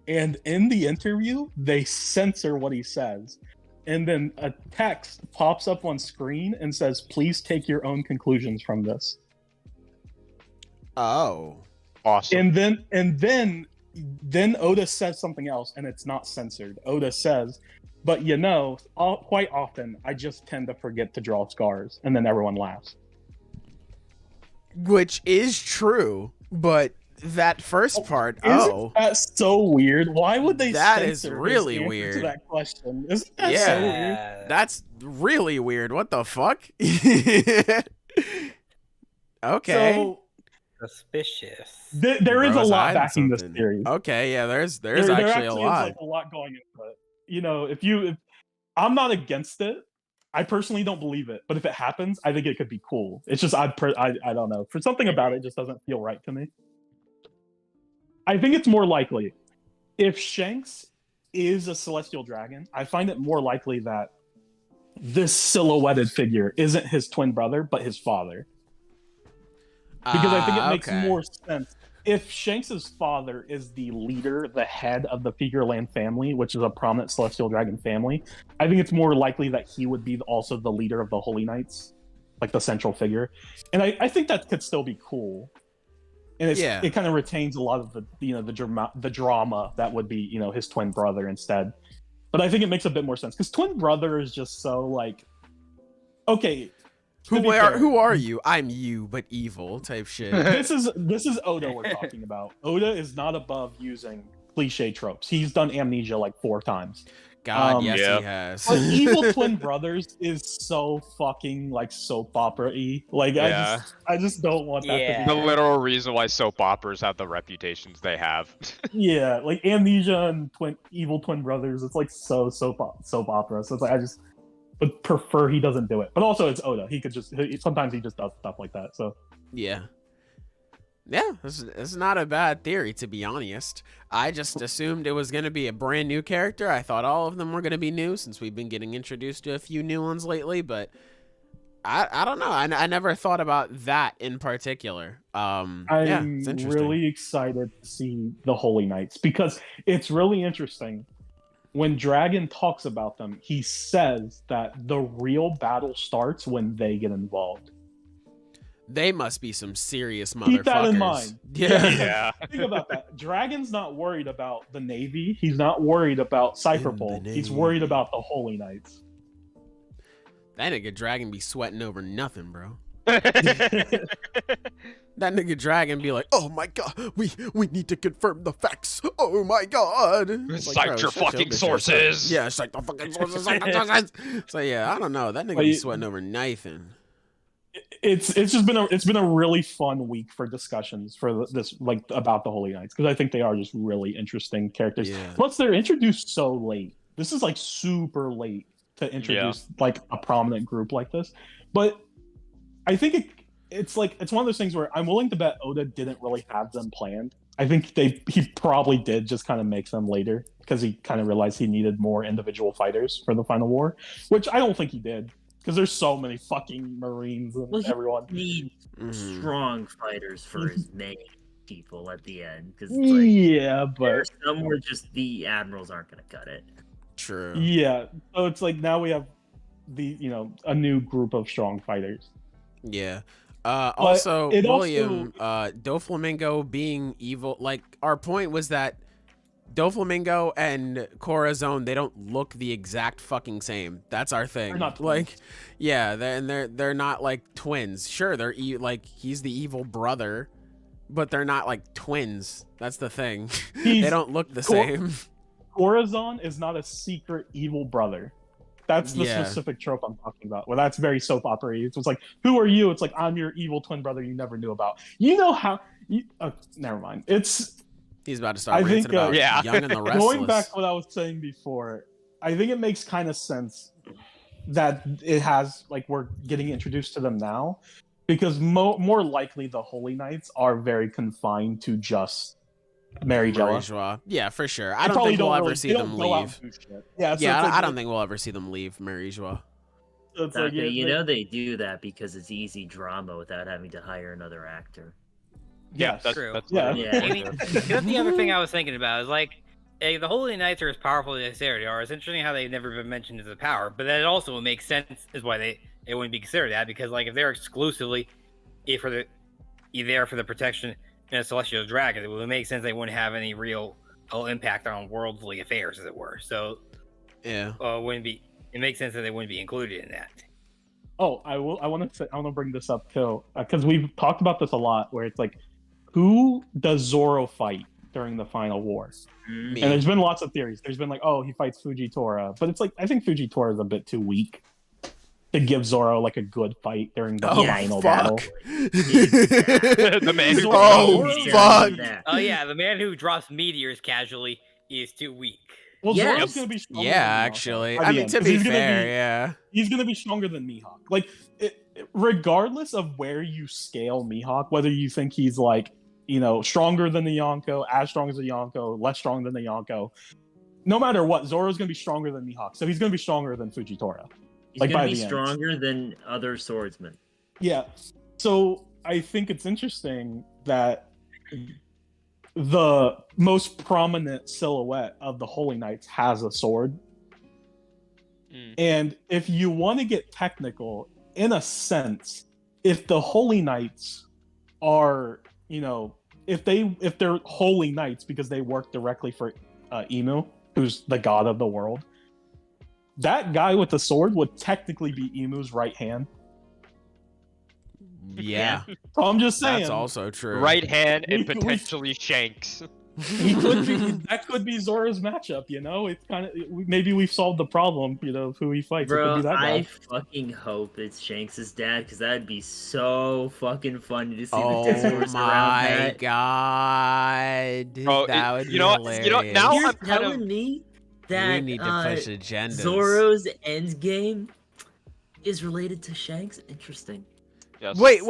and in the interview, they censor what he says. And then a text pops up on screen and says, please take your own conclusions from this. Oh. Awesome. And then Oda says something else, and it's not censored. Oda says, but you know, quite often, I just tend to forget to draw scars. And then everyone laughs. Which is true, but that first part, Isn't that so weird? Why would they that is censor really his answer weird to that question? Isn't that Yeah. so weird? That's really weird. What the fuck? Okay. So Suspicious. there is a Bro's lot hiding backing this something. theory. Okay, yeah, there's There actually a is, lot. like, a lot going into it. You know, if I'm not against it. I personally don't believe it, but if it happens, I think it could be cool. It's just I don't know. For something about it just doesn't feel right to me. I think it's more likely if Shanks is a celestial dragon, I find it more likely that this silhouetted figure isn't his twin brother, but his father. Because I think it makes more sense. If Shanks' father is the leader, the head of the Figureland family, which is a prominent celestial dragon family, I think it's more likely that he would be also the leader of the Holy Knights, like the central figure. And I think that could still be cool. And it kind of retains a lot of the drama that would be, his twin brother instead. But I think it makes a bit more sense because twin brother is just so like, okay. Who are you? I'm you, but evil type shit. This is Oda we're talking about. Oda is not above using cliche tropes. He's done Amnesia like 4 times. God, yes, he has. But evil twin brothers is so fucking like soap opera-y. Like Yeah. I just don't want that to be The literal reason why soap operas have the reputations they have. Yeah, like Amnesia and evil twin brothers, it's like so soap opera. So it's like I just would prefer he doesn't do it. But also it's Oda. Sometimes he just does stuff like that. So Yeah, it's not a bad theory, to be honest. I just assumed it was going to be a brand new character. I thought all of them were going to be new since we've been getting introduced to a few new ones lately, but I don't know. I never thought about that in particular. I'm it's interesting. really excited to see the Holy Knights because it's really interesting. When Dragon talks about them, he says that the real battle starts when they get involved. They must be some serious motherfuckers. Keep that in mind. Yeah. Think about that. Dragon's not worried about the Navy. He's not worried about Cypherpole. He's worried about the Holy Knights. That nigga Dragon be sweating over nothing, bro. That nigga Dragon be like, oh my god, we need to confirm the facts. Oh my god. It's like, Cite your fucking sources. Yeah, cite the fucking sources. So yeah, I don't know. That nigga be sweating over nothing. It's been a really fun week for discussions for this, like, about the Holy Knights, because I think they are just really interesting characters. Yeah. Plus they're introduced so late. This is like super late to introduce like a prominent group like this. But I think it's one of those things where I'm willing to bet Oda didn't really have them planned. I think he probably did just kind of make them later because he kind of realized he needed more individual fighters for the final war, which I don't think he did because there's so many fucking Marines and everyone. He needs strong fighters for his main people at the end because but there's some where just the admirals aren't going to cut it. True. Yeah, so it's like now we have a new group of strong fighters. Yeah. Also, it William, Doflamingo being evil. Like, our point was that Doflamingo and Corazon, they don't look the exact fucking same. That's our thing. They're not twins. Like, yeah, they're not like twins. Sure, they're like he's the evil brother, but they're not like twins. That's the thing. They don't look the same. Corazon is not a secret evil brother. That's the specific trope I'm talking about. Well, that's very soap opera. It's like, who are you? It's like, I'm your evil twin brother you never knew about. You know how? Never mind. He's about to start ranting about Young and the Restless. Going back to what I was saying before, I think it makes kind of sense that it has, like, we're getting introduced to them now, because more likely the Holy Knights are very confined to just Mary Joa. Yeah, for sure. I don't think we'll ever see them leave. I don't think we'll ever see them leave Mary Joa. So it's like, they do that because it's easy drama without having to hire another actor. Yeah, that's true. Yeah. I mean, that's the other thing I was thinking about is like, the Holy Knights are as powerful as they are. It's interesting how they've never been mentioned as a power, but that also makes sense is why they wouldn't be considered that, because like if they're exclusively for the protection and a celestial dragon, it would make sense they wouldn't have any real impact on worldly affairs, as it were. So yeah, it makes sense that they wouldn't be included in that. Oh, I want to bring this up too, because we've talked about this a lot, where it's like, who does Zoro fight during the final war? Me. And there's been lots of theories. There's been like, oh, he fights Fujitora, but it's like, I think Fujitora is a bit too weak to give Zoro like a good fight during the final battle. The man who the man who drops meteors casually is too weak. Well, Zoro's gonna be stronger. Yeah, actually. I mean, to be fair, he's gonna be stronger than Mihawk. Like, regardless of where you scale Mihawk, whether you think he's like, stronger than the Yonko, as strong as the Yonko, less strong than the Yonko, no matter what, Zoro's gonna be stronger than Mihawk. So he's gonna be stronger than Fujitora. He's gonna be stronger than other swordsmen. Yeah. So I think it's interesting that the most prominent silhouette of the Holy Knights has a sword. And if you want to get technical, in a sense, if the Holy Knights are, if they're Holy Knights because they work directly for Emu, who's the god of the world, that guy with the sword would technically be Emu's right hand. Yeah. So I'm just saying. That's also true. Right hand and potentially Shanks. That could be Zoro's matchup, It's kind of, maybe we've solved the problem, of who he fights. Bro, it could be that guy. I fucking hope it's Shanks' dad, because that'd be so fucking funny to see the discourse around that. Oh my god. Bro, that would be hilarious. Now You're I'm kind telling me that we need to push agendas. Zoro's endgame is related to Shanks? Interesting. Yes. Wait.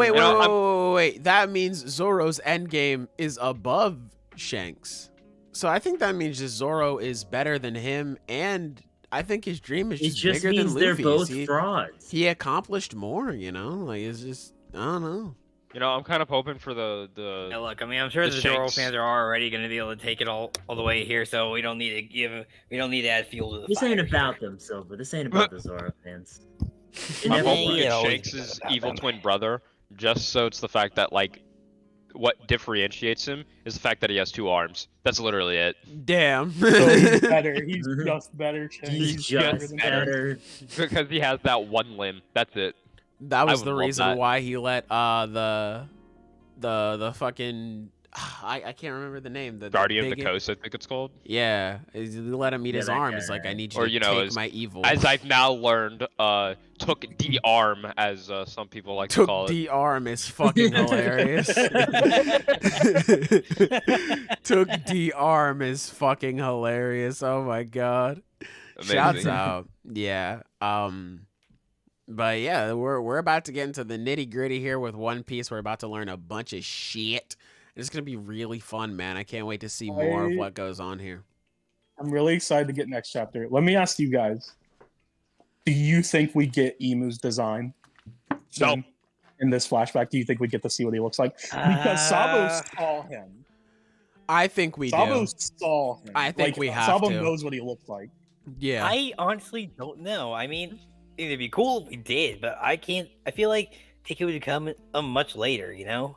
That means Zoro's endgame is above Shanks. So I think that means just Zoro is better than him, and I think his dream is just bigger than Luffy's. They're both frauds. He accomplished more, Like, it's just, I don't know. I'm kind of hoping for the. Yeah, look, I mean, I'm sure the Zoro fans are already going to be able to take it all the way here, so we don't need to add fuel to the This fire. ain't about them, Silver. This ain't about the Zoro fans. I'm hoping it's Shanks' evil twin brother, just so it's the fact that, like, what differentiates him is the fact that he has two arms. That's literally it. Damn. So he's better. He's just better. He's just better. Because he has that one limb. That's it. That was the reason why he let the fucking I can't remember the name. The Guardian of the Coast, I think it's called. Yeah, he let him eat his arm. It's like, I need you to take my evil. As I've now learned, took the arm, as some people like to call it. Took the arm is fucking hilarious. Took the arm is fucking hilarious. Oh my god. Amazing. Shouts out. Yeah. But yeah, we're about to get into the nitty gritty here with One Piece. We're about to learn a bunch of shit. It's gonna be really fun, man. I can't wait to see more of what goes on here. I'm really excited to get next chapter. Let me ask you guys: do you think we get Emu's design soon in this flashback? Do you think we get to see what he looks like? Because Sabo saw him. I think we Sabo do. saw him. I think we have Sabo to. knows what he looks like. Yeah. I honestly don't know. I mean, it'd be cool if we did, but I can't. I feel like it would come much later, you know?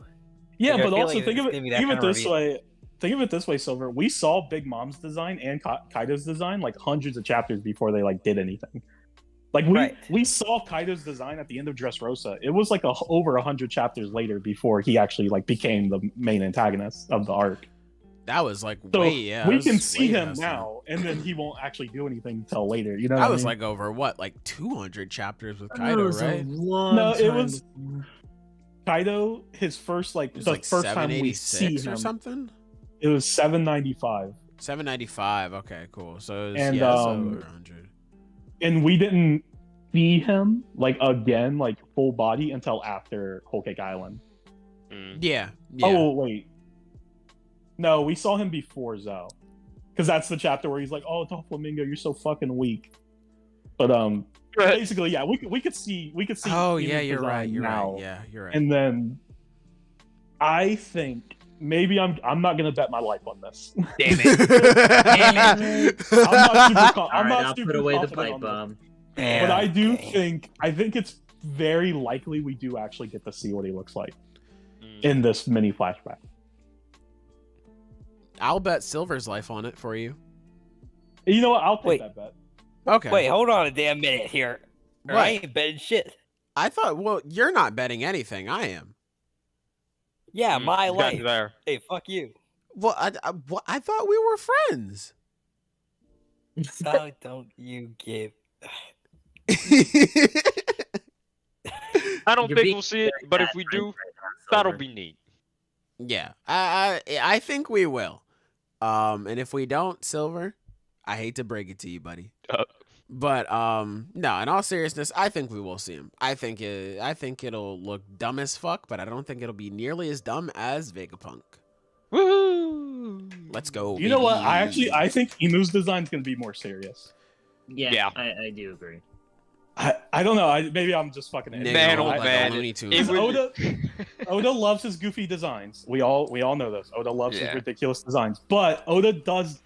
Yeah, Like, I but feel also like think of it's it. gonna be that Think of it kind of this reveal. way. Think of it this way, Silver. We saw Big Mom's design and Kaido's design like hundreds of chapters before they like did anything. Like we saw Kaido's design at the end of Dressrosa. It was like over 100 chapters later before he actually like became the main antagonist of the arc. That was like So way, yeah. we that can was see way him past now, and then he won't actually do anything until later. You know, That what was I mean? like over what, like 200 chapters with That Kaido, was a right? long No, it time was- before. Kaido. His first like It was the like first time we see 786 him. or something. It was 795, 795. Okay, cool. So it was, And, yeah, it's over 100. and we didn't see him like again, like full body until after Whole Cake Island. Yeah. Yeah. Oh wait, no, we saw him before Zoe, because that's the chapter where he's like, "Oh, Doflamingo, you're so fucking weak." But basically, yeah, we could see Oh Emu's yeah, you're design right. You're now. right. Yeah, you're right. And then I think maybe I'm not gonna bet my life on this. Damn it. Damn it. I'm not super, All I'm right, not I'll super put away the confident pipe on this. bomb. But I do think it's very likely we do actually get to see what he looks like in this mini flashback. I'll bet Silver's life on it for you. You know what? I'll take Wait. that bet. Okay. Wait, hold on a damn minute here. What? I ain't betting shit. I thought, well, you're not betting anything. I am. Yeah, my Got life. you there. Hey, fuck you. Well, I thought we were friends. Oh, don't you give. I don't You're think being we'll see it, very but if bad we friends do, right now, that'll Silver. be neat. Yeah, I think we will. And if we don't, Silver, I hate to break it to you, buddy. But no, in all seriousness, I think we will see him. I think it'll look dumb as fuck, but I don't think it'll be nearly as dumb as Vegapunk. Woohoo! Let's go. You know what? baby. I think Emu's design is gonna be more serious. Yeah, Yeah. I do agree. I don't know. Maybe I'm just fucking Nigga, Man, look oh like a man. Looney Tunes. It would- Oda loves his goofy designs. We all know this. Oda loves his Yeah. ridiculous designs, but Oda does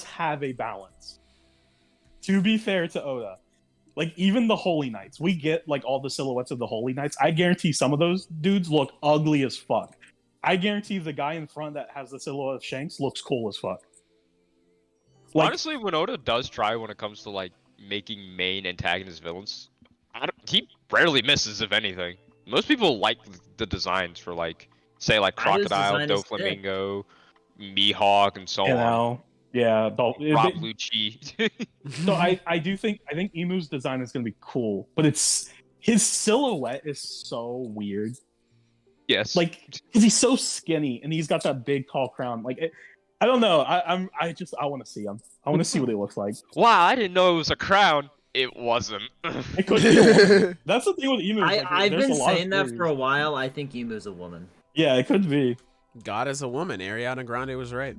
have a balance. To be fair to Oda, like even the Holy Knights, we get like all the silhouettes of the Holy Knights. I guarantee some of those dudes look ugly as fuck. I guarantee the guy in front that has the silhouette of Shanks looks cool as fuck. Like, Honestly, when Oda does try when it comes to like making main antagonist villains, he rarely misses, if anything. Most people like the designs for like, say like Kaido's Crocodile, design is sick. Doflamingo, Mihawk, and so you on. know, yeah. Rob Lucci. So I think Emu's design is gonna be cool, but his silhouette is so weird. Yes. Like, because he's so skinny and he's got that big tall crown. Like, I don't know. I want to see him. I want to see what he looks like. Wow, I didn't know it was a crown. It wasn't. It could be a woman. That's the thing with Emu. I've been saying that for a while. I think Emu's a woman. Yeah, it could be. God is a woman. Ariana Grande was right.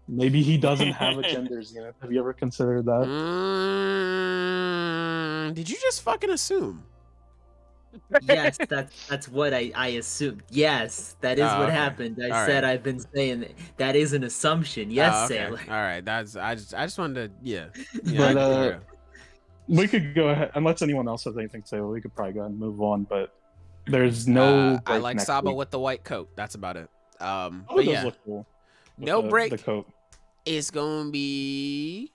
Maybe he doesn't have a gender unit. Have you ever considered that? Did you just fucking assume? Yes, that's what I assumed. Yes, that is Oh, what okay. happened. I All said right. I've been saying that is an assumption. Yes, Oh, okay. Sailor. All right. That's I just wanted to yeah. But, okay. We could go ahead, unless anyone else has anything to say. We could probably go ahead and move on. But there's no. I break like next Sabo week. with the white coat. That's about it. Oh, But it does yeah, look cool. with no the break. The coat. It's gonna be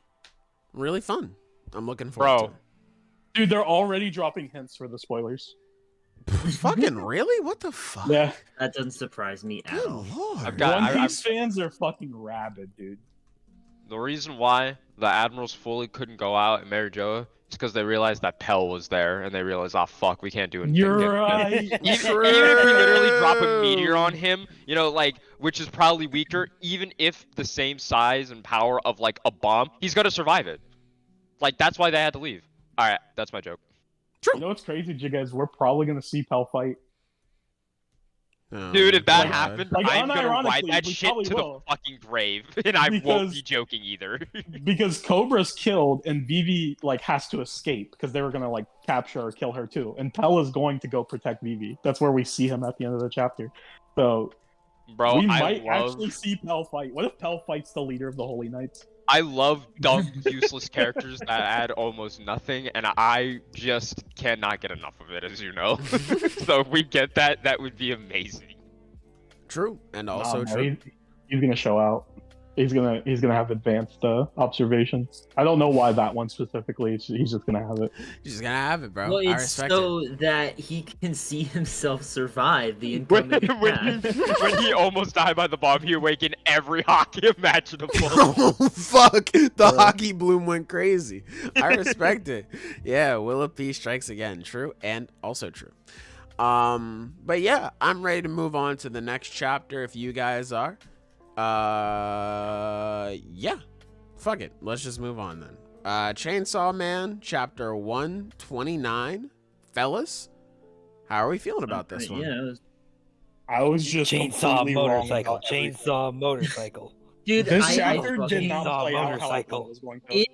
really fun. I'm looking forward Bro. to Dude, they're already dropping hints for the spoilers. it. Fucking really? What the fuck? Yeah, That doesn't surprise me at Good all. lord. I've got- One I- Piece fans are fucking rabid, dude. The reason why the admirals fully couldn't go out in Marijoa is because they realized that Pell was there, and they realized, oh fuck, we can't do anything. You're Get- right. Even if you literally drop a meteor on him, you know, like, which is probably weaker, even if the same size and power of, like, a bomb, he's gonna survive it. Like, that's why they had to leave. Alright, that's my joke. You know what's crazy, you guys? We're probably gonna see Pell fight. Oh, Dude, if that God. happened, Like, I'm gonna ride unironically, that we shit probably to will. the fucking grave, and I won't Because- be joking either. Because Cobra's killed and Vivi like has to escape because they were gonna like capture or kill her too, and Pell is going to go protect Vivi. That's where we see him at the end of the chapter. So Bro, we I might love, actually see Pell fight. What if Pell fights the leader of the Holy Knights? I love dumb, useless characters that add almost nothing, and I just cannot get enough of it, as you know. So if we get that, that would be amazing. True, and also No, true. He's gonna show out. He's gonna have advanced observations. I don't know why that one specifically. He's just gonna have it. You're just gonna have it, bro. Well, I it's respect so it. that he can see himself survive the When, incoming attack. when he almost died by the bomb, he awakened every hockey imaginable. Oh fuck! The hockey bloom went crazy. I respect it. Yeah, Will of Peace strikes again. True and also true. But yeah, I'm ready to move on to the next chapter. If you guys are, yeah, fuck it. Let's just move on then. Chainsaw Man, chapter 129. Fellas, how are we feeling about this one? Yeah, it was- I was just Chainsaw completely wrong motorcycle. about everything. Chainsaw motorcycle. dude, This I chapter did fucking- not Chainsaw play out how I motorcycle. thought it was going to. It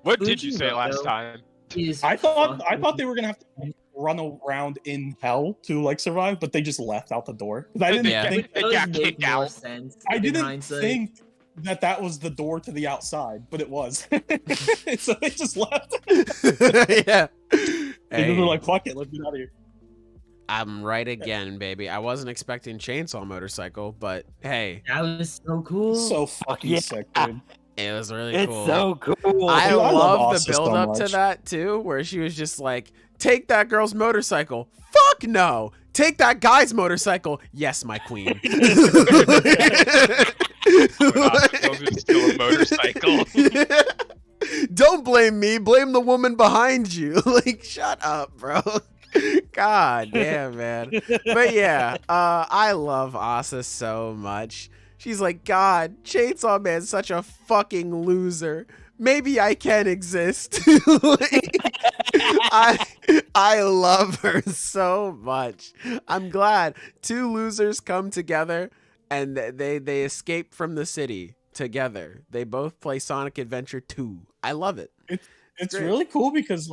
What did you say Fujimoto last time? is I thought fucking- they were gonna have to run around in hell to like survive, but they just left out the door. 'Cause I didn't Yeah. think They Those got make kicked more out. sense I in didn't hindsight. think that was the door to the outside, but it was. So they just left. Yeah. They Hey, were like, "Fuck it, let's get out of here." I'm right again, baby. I wasn't expecting Chainsaw Motorcycle, but hey, That was so cool. So fucking yeah. sick, dude. it was really It's cool. so cool. I Dude, I love love Asa the so build up to much. that too, where she was just like, "Take that girl's motorcycle." Fuck no. Take that guy's motorcycle. Yes, my queen. We're not supposed to steal a motorcycle. Don't blame me. Blame the woman behind you. Like, shut up, bro. God damn, man. But yeah, I love Asa so much. She's like, God, Chainsaw Man's such a fucking loser. Maybe I can exist. Like, I love her so much. I'm glad two losers come together and they escape from the city together. They both play Sonic Adventure 2. I love it. It's Great. really cool because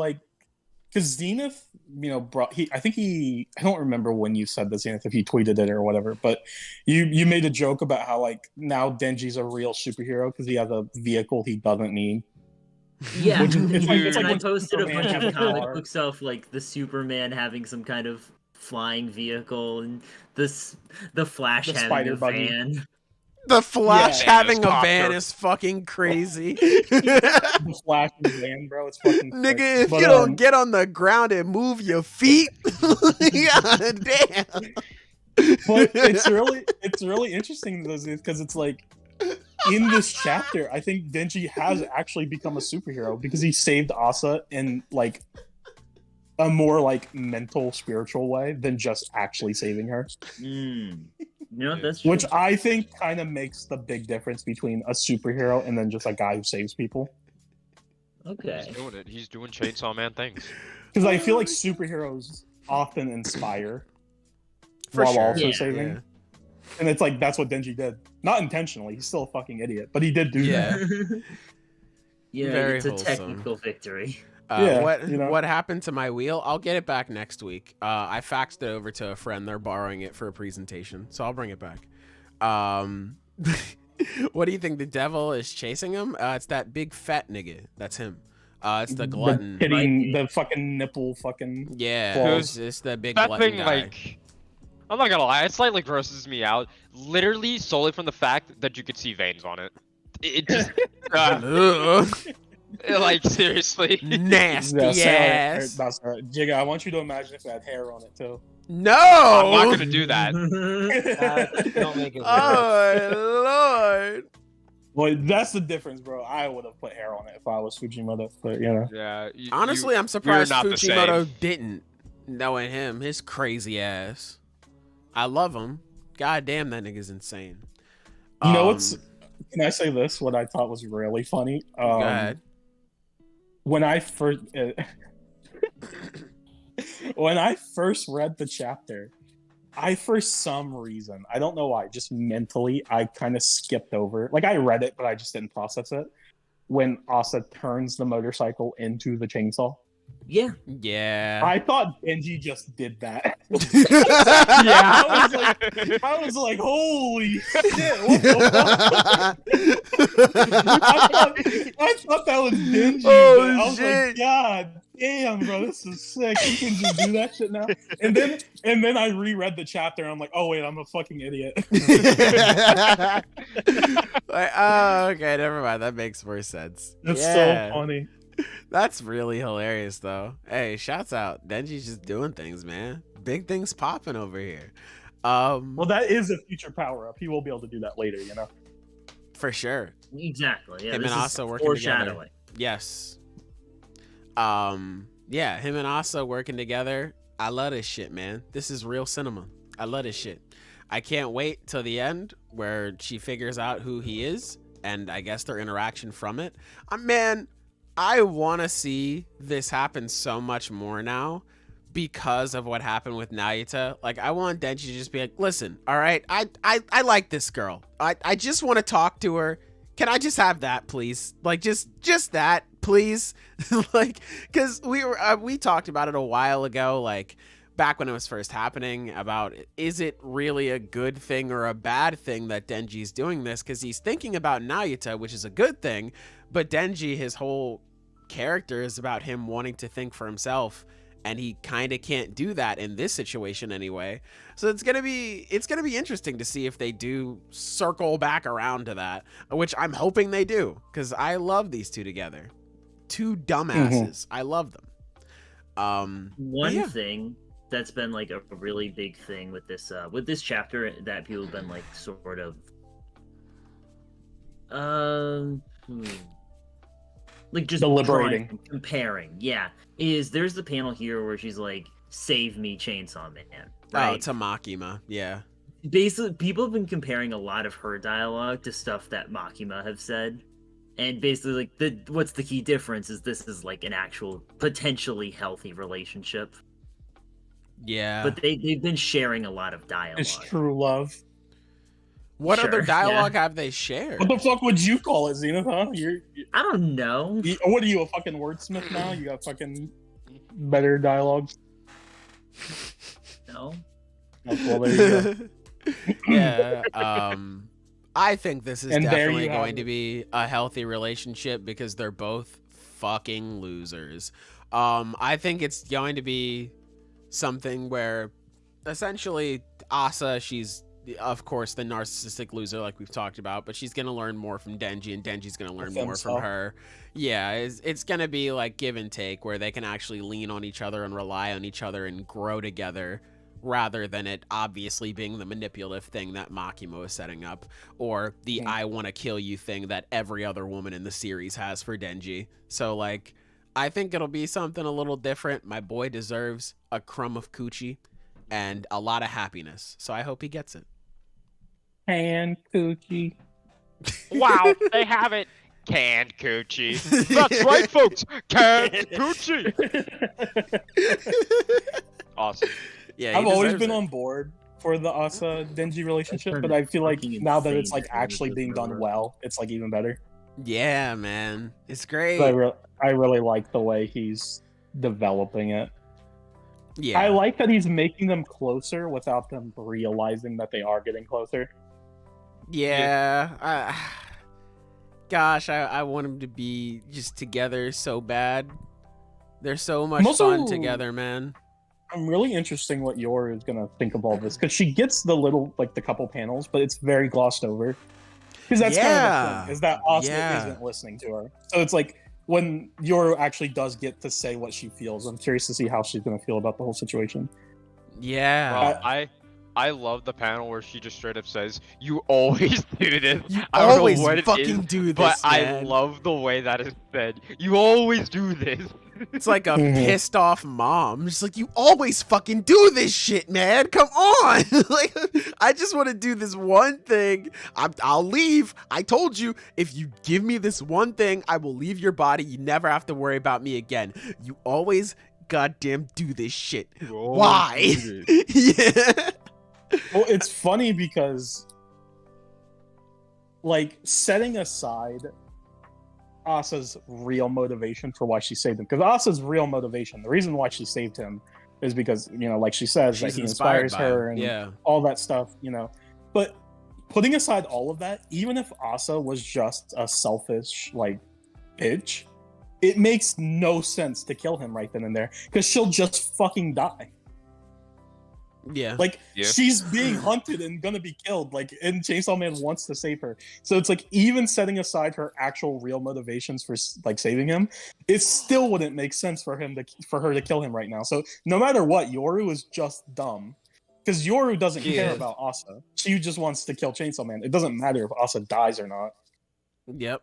Zenith, I don't remember when you said this, Zenith, if you tweeted it or whatever, but you made a joke about how like now Denji's a real superhero because he has a vehicle he doesn't need. Yeah, Which is- it's like I when posted a Superman bunch has of a comic car. books of like the Superman having some kind of flying vehicle and the Flash The having spider a buggy. van. The Flash Yeah. having a Copter. van is fucking crazy. The Flash and van, bro. It's fucking sick. Nigga, if But, you don't get on the ground and move your feet, God damn. But it's really interesting because it's like in this chapter, I think Denji has actually become a superhero because he saved Asa in like a more like mental, spiritual way than just actually saving her. Mm. You know, that's true. Which I think kind of makes the big difference between a superhero and then just a guy who saves people. Okay. He's doing it. He's doing Chainsaw Man things. Because I feel like superheroes often inspire For while sure. also Yeah. saving. Yeah. And it's like that's what Denji did. Not intentionally. He's still a fucking idiot, but he did do Yeah. that. Yeah, Very it's a wholesome. technical victory. Yeah, what you know. what happened to my wheel? I'll get it back next week. I faxed it over to a friend. They're borrowing it for a presentation, so I'll bring it back. What do you think? The devil is chasing him? It's that big fat nigga. That's him. It's the glutton. The fucking nipple fucking. Yeah, Balls. it's the big That glutton thing, guy. like, I'm not gonna lie, it slightly grosses me out. Literally solely from the fact that you could see veins on it. It just, Ugh. like seriously. Nasty Yeah, ass. that's right. Jigga, I want you to imagine if it had hair on it too. No. I'm not gonna do that. Don't make it. Oh Lord. Well, that's the difference, bro. I would have put hair on it if I was Fujimoto, but you know. Yeah. Honestly, I'm surprised not the Fujimoto same. didn't. Knowing him, his crazy ass. I love him. God damn, that nigga's insane. You know what's? Can I say this? What I thought was really funny. Go ahead. When I first read the chapter, I for some reason, I don't know why, just mentally, I kind of skipped over. Like I read it, but I just didn't process it. When Asa turns the motorcycle into the chainsaw, Yeah. Yeah. I thought Denji just did that. Yeah. I was like, holy shit! What the fuck? I thought that was Denji. Oh, but I was shit. like, God damn, bro, this is sick. You can just do that shit now. And then I reread the chapter, and I'm like, oh wait, I'm a fucking idiot. Like, oh, okay, never mind. That makes more sense. That's Yeah. so funny. That's really hilarious, though. Hey, shouts out. Denji's just doing things, man. Big things popping over here. Well, that is a future power up. He will be able to do that later, you know. For sure. Exactly. Yeah. Him This and is Asa working foreshadowing. Yes. Yeah, him and Asa working together. I love this shit, man. This is real cinema. I love this shit. I can't wait till the end where she figures out who he is, and I guess their interaction from it. Man, I want to see this happen so much more now because of what happened with Nayuta. Like, I want Denji to just be like, listen, all right, I like this girl. I just want to talk to her. Can I just have that, please? Like, just that, please. Like, because we talked about it a while ago, like back when it was first happening, about is it really a good thing or a bad thing that Denji's doing this? Because he's thinking about Nayuta, which is a good thing, but Denji, his whole character is about him wanting to think for himself, and he kind of can't do that in this situation anyway. So it's gonna be interesting to see if they do circle back around to that, which I'm hoping they do, because I love these two together. Two dumbasses. I love them. One thing that's been like a really big thing with this chapter that people have been like sort of like just deliberating, comparing, is there's the panel here where she's like, save me, Chainsaw Man, right? Oh, to Makima. Yeah, basically people have been comparing a lot of her dialogue to stuff that Makima have said, and basically like what's the key difference is this is like an actual potentially healthy relationship. Yeah, but they've been sharing a lot of dialogue. It's true love. What Sure, other dialogue have they shared? What the fuck would you call it, Zenith, huh? I don't know. What are you, a fucking wordsmith now? You got fucking better dialogue? No. Oh, well, there you go. Yeah, I think this is And there definitely you have going to it. be a healthy relationship because they're both fucking losers. I think it's going to be something where essentially Asa, she's of course the narcissistic loser like we've talked about, but she's gonna learn more from Denji, and Denji's gonna learn more from her. Yeah, it's gonna be like give and take where they can actually lean on each other and rely on each other and grow together, rather than it obviously being the manipulative thing that Makima is setting up, or the I want to kill you thing that every other woman in the series has for Denji. So like, I think it'll be something a little different. My boy deserves a crumb of coochie and a lot of happiness, so I hope he gets it. And coochie. Wow, they have it. Canned coochie. That's right, folks. Canned coochie. Awesome. Yeah, I've he always deserves been it. on board for the Asa Denji relationship, That's but I feel like fucking now that it's insane like that he actually was being done murdered. well, it's like even better. Yeah, man, it's great. I really like the way he's developing it. Yeah, I like that he's making them closer without them realizing that they are getting closer. yeah. Gosh, I want them to be just together so bad. They're so much Also- fun together, man. I'm really interested what Yor is gonna think of all this, because she gets the little, like the couple panels, but it's very glossed over. Because that's kind of the thing, is that Asa isn't listening to her. So it's like when Yor actually does get to say what she feels, I'm curious to see how she's gonna feel about the whole situation. Yeah. Bro, I love the panel where she just straight up says, "You always do this." You I don't always know what it fucking is, do this, but I man. love the way that is said. You always do this. It's like a Mhm. pissed off mom. Just like, you always fucking do this shit, man. Come on. Like, I just want to do this one thing. I'll leave. I told you, if you give me this one thing, I will leave your body. You never have to worry about me again. You always goddamn do this shit. You always Why? do this. Yeah. Well, it's funny because, like, setting aside Asa's real motivation for why she saved him, because Asa's real motivation, the reason why she saved him, is because, you know, like she says, She's that he inspired inspires by him. her and Yeah. all that stuff, you know. But putting aside all of that, even if Asa was just a selfish, like, bitch, it makes no sense to kill him right then and there, because she'll just fucking die. Yeah. Like, Yeah. she's being hunted and gonna be killed, like, and Chainsaw Man wants to save her. So it's like, even setting aside her actual real motivations for, like, saving him, it still wouldn't make sense for her to kill him right now. So no matter what, Yoru is just dumb. Because Yoru doesn't She care is. about Asa. She just wants to kill Chainsaw Man. It doesn't matter if Asa dies or not. Yep.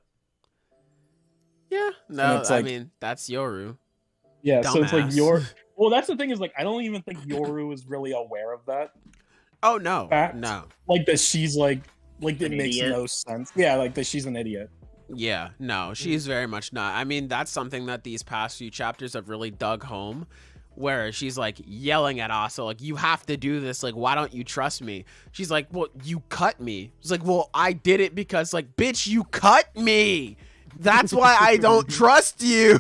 Yeah. No, it's I like- mean, that's Yoru. Yeah, so it's like Dumbass. Well, that's the thing, is like, I don't even think Yoru is really aware of that. Oh no. Fact. No. Like, that she's like it An makes idiot. no sense. Yeah, like that she's an idiot. Yeah, no, she's very much not. I mean, that's something that these past few chapters have really dug home, where she's like yelling at Asa, like, you have to do this, like, why don't you trust me? She's like, well, you cut me. It's like, well, I did it because, like, bitch, you cut me. That's why I don't trust you.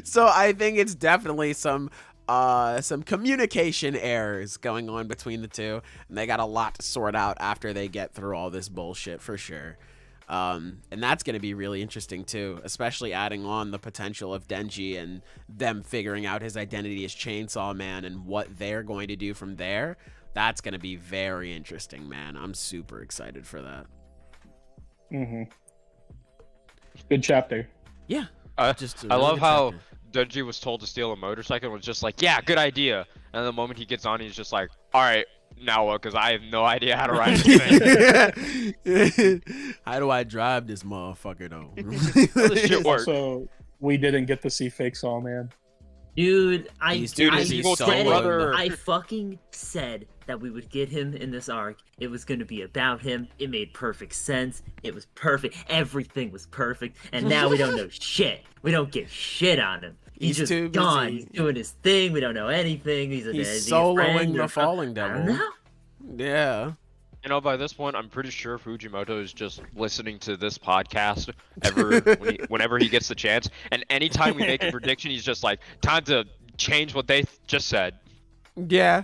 So I think it's definitely some communication errors going on between the two, and they got a lot to sort out after they get through all this bullshit, for sure. And that's going to be really interesting too, especially adding on the potential of Denji and them figuring out his identity as Chainsaw Man and what they're going to do from there. That's going to be very interesting, man. I'm super excited for that. Mm-hmm. Good chapter. Yeah. I Just a I really love good how chapter. Denji was told to steal a motorcycle and was just like, yeah, good idea. And the moment he gets on, he's just like, all right, now what? Because I have no idea how to ride this thing. How do I drive this motherfucker though? How does shit work? Also, we didn't get to see Fake Saw Man. Dude, I He's doing I his evil said twin it. brother. I fucking said that we would get him in this arc. It was going to be about him. It made perfect sense. It was perfect. Everything was perfect. And now we don't know shit. We don't get shit on him. He's just too gone. busy. He's doing his thing. We don't know anything. He's He's is he a soloing friend the or Falling something? I Devil. don't know. Yeah. You know, by this point, I'm pretty sure Fujimoto is just listening to this podcast whenever he gets the chance. And anytime we make a prediction, he's just like, time to change what they just said. Yeah.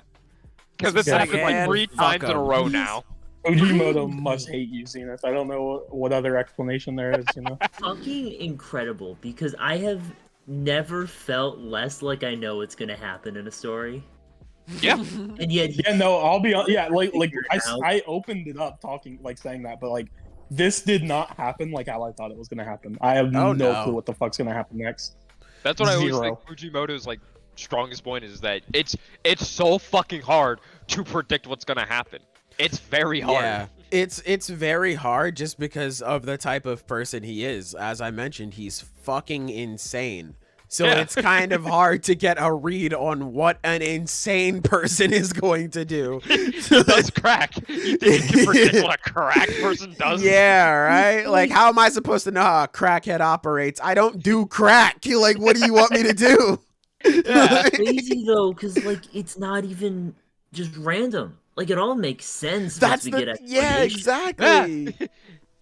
Because this Yeah, happened like man, 3 fuck times in a 'em. row now. Ojimoto must hate you, Zenith. I don't know what other explanation there is, you know? Fucking incredible, because I have never felt less like I know what's going to happen in a story. Yeah. And yet, Yeah, no, I'll be yeah, like Figure it out. I opened it up talking, like, saying that, but like, this did not happen like how I thought it was gonna happen. I have Oh, no no. clue what the fuck's gonna happen next. That's what I always Zero. think Fujimoto's like strongest point is that it's so fucking hard to predict what's gonna happen. It's very hard. Yeah, it's very hard just because of the type of person he is. As I mentioned, he's fucking insane. So Yeah. it's kind of hard to get a read on what an insane person is going to do. He does crack. You think you can predict what a crack person does? Yeah, right? Like, how am I supposed to know how a crackhead operates? I don't do crack. Like, what do you want me to do? Yeah. crazy though, because like it's not even just random. Like it all makes sense. That's once we the get yeah, explanation. exactly.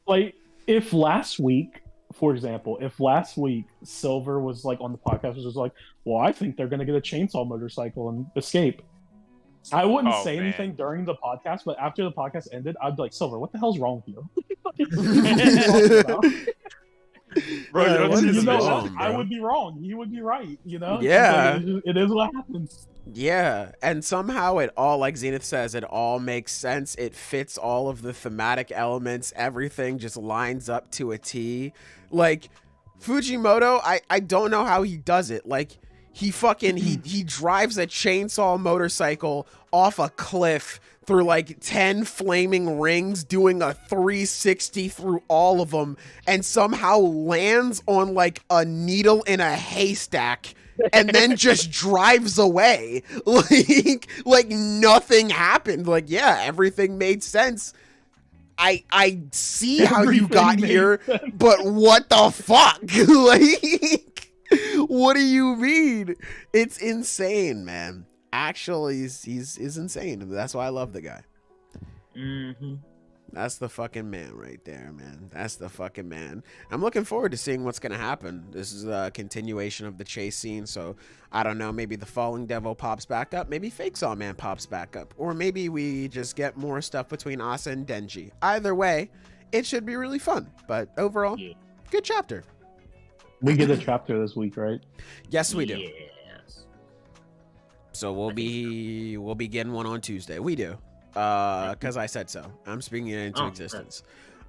Like, if last week, for example, if last week Silver was like on the podcast was just like, well, I think they're gonna get a chainsaw motorcycle and escape. I wouldn't Oh, say man. anything during the podcast, but after the podcast ended, I'd be like, Silver, what the hell's wrong with you? What are you talking about? Bro, you don't what see is the You know wrong, what? bro? I would be wrong. He would be right. You know? Yeah. It's like, it is what happens. Yeah, and somehow it all, like Zenith says, it all makes sense. It fits all of the thematic elements. Everything just lines up to a T. Like, Fujimoto, I don't know how he does it. Like, he fucking, he drives a chainsaw motorcycle off a cliff through like 10 flaming rings, doing a 360 through all of them, and somehow lands on like a needle in a haystack and then just drives away. Like nothing happened. Like, yeah, everything made sense. I see how you Everything got made here, sense. but what the fuck? Like, what do you mean? It's insane, man. Actually, he's insane. That's why I love the guy. Mm-hmm. That's the fucking man right there, man. That's the fucking man. I'm looking forward to seeing what's gonna happen. This is a continuation of the chase scene, so I don't know. Maybe the Falling Devil pops back up. Maybe Fake Saw Man pops back up, or maybe we just get more stuff between Asa and Denji. Either way, it should be really fun. But overall, good chapter. We get a chapter this week, right? Yes, we do. Yes. So we'll be getting one on Tuesday. We do. Because I said so. I'm speaking it into existence.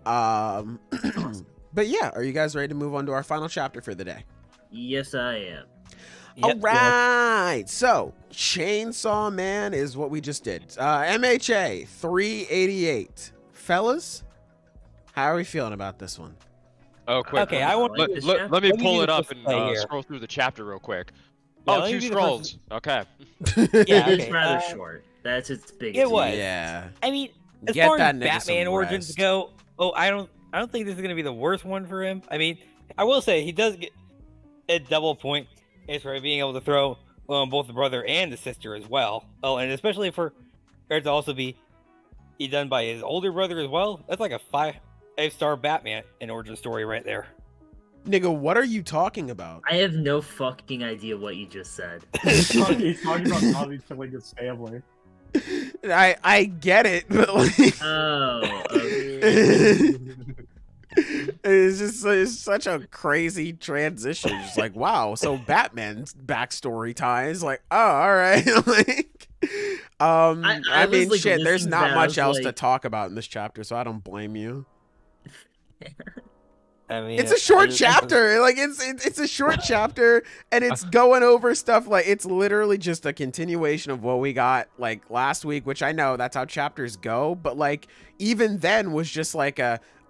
But yeah, are you guys ready to move on to our final chapter for the day? Yes, I am. All right. So Chainsaw Man is what we just did. MHA 388. Fellas, how are we feeling about this one? Oh, quick. Okay, I want. Let me pull it up and scroll through the chapter real quick. Yeah, oh, 2 scrolls. Okay. Yeah, It's okay. rather short. That's its biggest. It was. Yeah. I mean, as Get far that as nigga Batman some origins rest. go, I don't think this is gonna be the worst one for him. I mean, I will say he does get a double point is for being able to throw both the brother and the sister as well. Oh, and especially for it to also be done by his older brother as well. That's like a 5-star Batman in origin story right there. Nigga, what are you talking about? I have no fucking idea what you just said. He's talking about how he's killing his family. I get it, but like, Oh, okay. it's such a crazy transition. It's like, wow, so Batman's backstory ties. Like, oh, all right. Like, I was, mean, like, shit. There's listening to not that, I much was else like- to talk about in this chapter, so I don't blame you. I mean, It's a short chapter. Like it's a short chapter, and it's going over stuff like it's literally just a continuation of what we got like last week, which I know that's how chapters go, but like even then was just like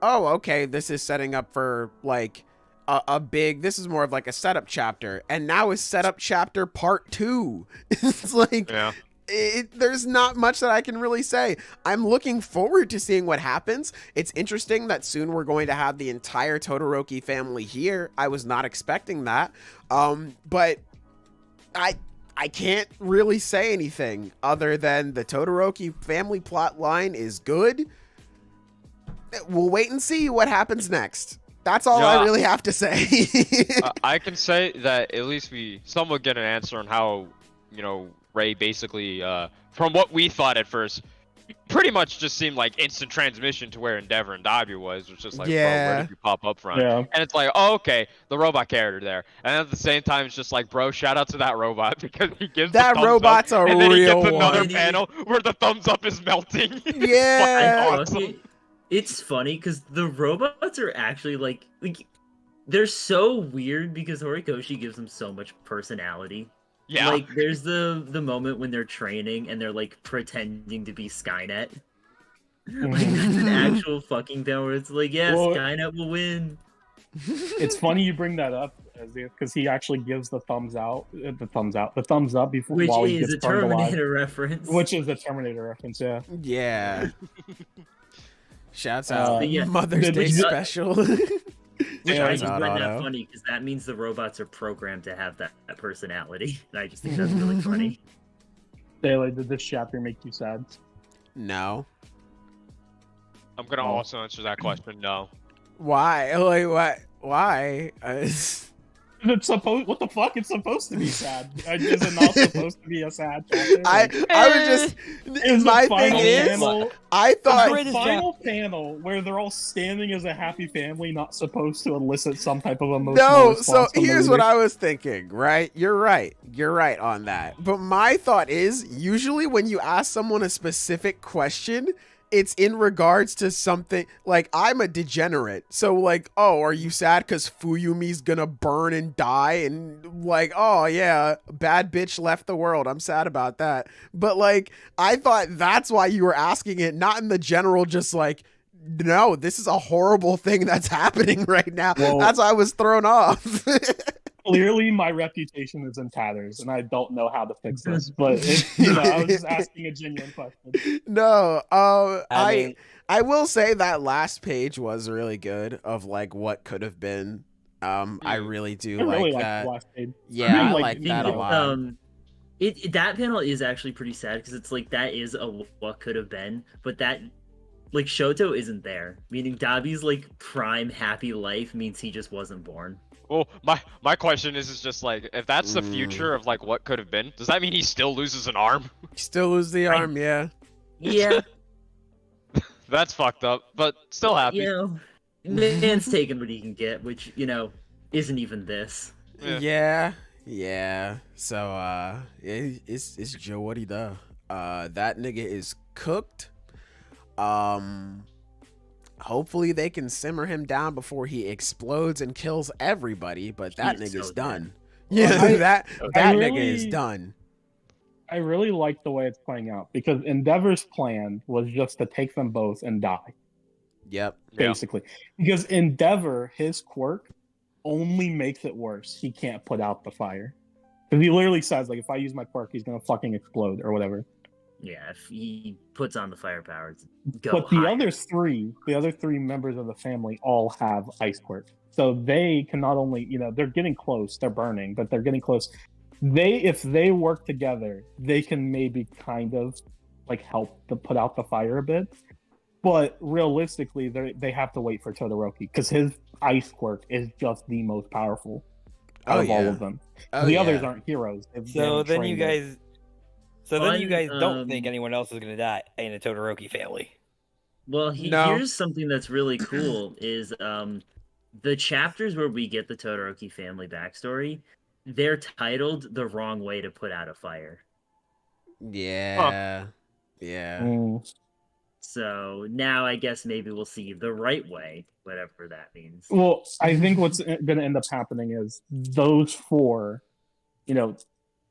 okay, this is setting up for like a big, this is more of like a setup chapter, and now is setup chapter part 2. It's like Yeah. there's not much that I can really say. I'm looking forward to seeing what happens. It's interesting that soon we're going to have the entire Todoroki family here. I was not expecting that. But I can't really say anything other than the Todoroki family plot line is good. We'll wait and see what happens next. That's all I Yeah. really have to say. I can say that at least we somewhat get an answer on how, Ray basically, from what we thought at first, pretty much just seemed like instant transmission to where Endeavor and Dabi was just like, bro, where did you pop up from? Yeah. And it's like, oh, okay, the robot character there. And at the same time, it's just like, bro, shout out to that robot because he gives That the thumbs robot's up, a and then he real gets another one. panel where the thumbs up is melting. Yeah. I fucking- It's funny because the robots are actually like they're so weird because Horikoshi gives them so much personality. Yeah. Like there's the moment when they're training and they're like pretending to be Skynet. Like that's an actual fucking thing where it's like, yeah, Well- Skynet will win. It's funny you bring that up because he actually gives the thumbs up before Which while he is gets a burned alive. Terminator reference. Which is the Terminator reference, yeah. Yeah. Shouts out Yeah. Mother's Did Day we- special. Which I Shouts just out find that Otto. funny because that means the robots are programmed to have that personality. And I just think that's really funny. Taylor, did this chapter make you sad? No. I'm going to Oh. also answer that question, no. Why? Like what? Why? It's supposed. What the fuck? It's supposed to be sad. Is it not supposed to be a sad chapter? I was Is just the my final thing is panel, I thought the greatest final panel where they're all standing as a happy family not supposed to elicit some type of emotional no. response So from the here's what reader? I was thinking. Right? You're right. You're right on that. But my thought is usually when you ask someone a specific question, it's in regards to something like I'm a degenerate. So like, oh, are you sad because Fuyumi's gonna burn and die? And like, oh yeah, bad bitch left the world. I'm sad about that. But like, I thought that's why you were asking it, not in the general, just like, no, this is a horrible thing that's happening right now. Well- That's why I was thrown off. Clearly, my reputation is in tatters, and I don't know how to fix this. But I was just asking a genuine question. No, I mean, I will say that last page was really good of like what could have been. I really do I like really like that. the last page. Yeah, I like like that a the, lot. That panel is actually pretty sad because it's like that is a what could have been, but that like Shoto isn't there, meaning Dabi's like prime happy life means he just wasn't born. Well, my question is just like, if that's the future of like what could have been, does that mean he still loses an arm? Still lose the arm, yeah. Yeah, That's fucked up, but still happy. man's taking what he can get, which isn't even this. Yeah. So it's Joe what he does. That nigga is cooked. Hopefully they can simmer him down before he explodes and kills everybody, but that He's nigga's so done. Well, Yeah, that I nigga really- is done. I really like the way it's playing out because Endeavor's plan was just to take them both and die, Yep. basically. Because Endeavor, his quirk, only makes it worse. He can't put out the fire. Because he literally says, like, if I use my quirk, he's gonna fucking explode or whatever. Yeah, if he puts on the firepower, go But the higher. other three members of the family all have ice quirk. So they can not only, they're getting close, they're burning, but they're getting close. If they work together, they can maybe kind of like help to put out the fire a bit. But realistically, they have to wait for Todoroki because his ice quirk is just the most powerful out of all of them. The others aren't heroes. So then you guys don't Um, think anyone else is gonna die in a Todoroki family. Well, No. here's something that's really cool is the chapters where we get the Todoroki family backstory, they're titled the wrong way to put out a fire. Yeah. So now I guess maybe we'll see the right way, whatever that means. Well, I think what's going to end up happening is those four,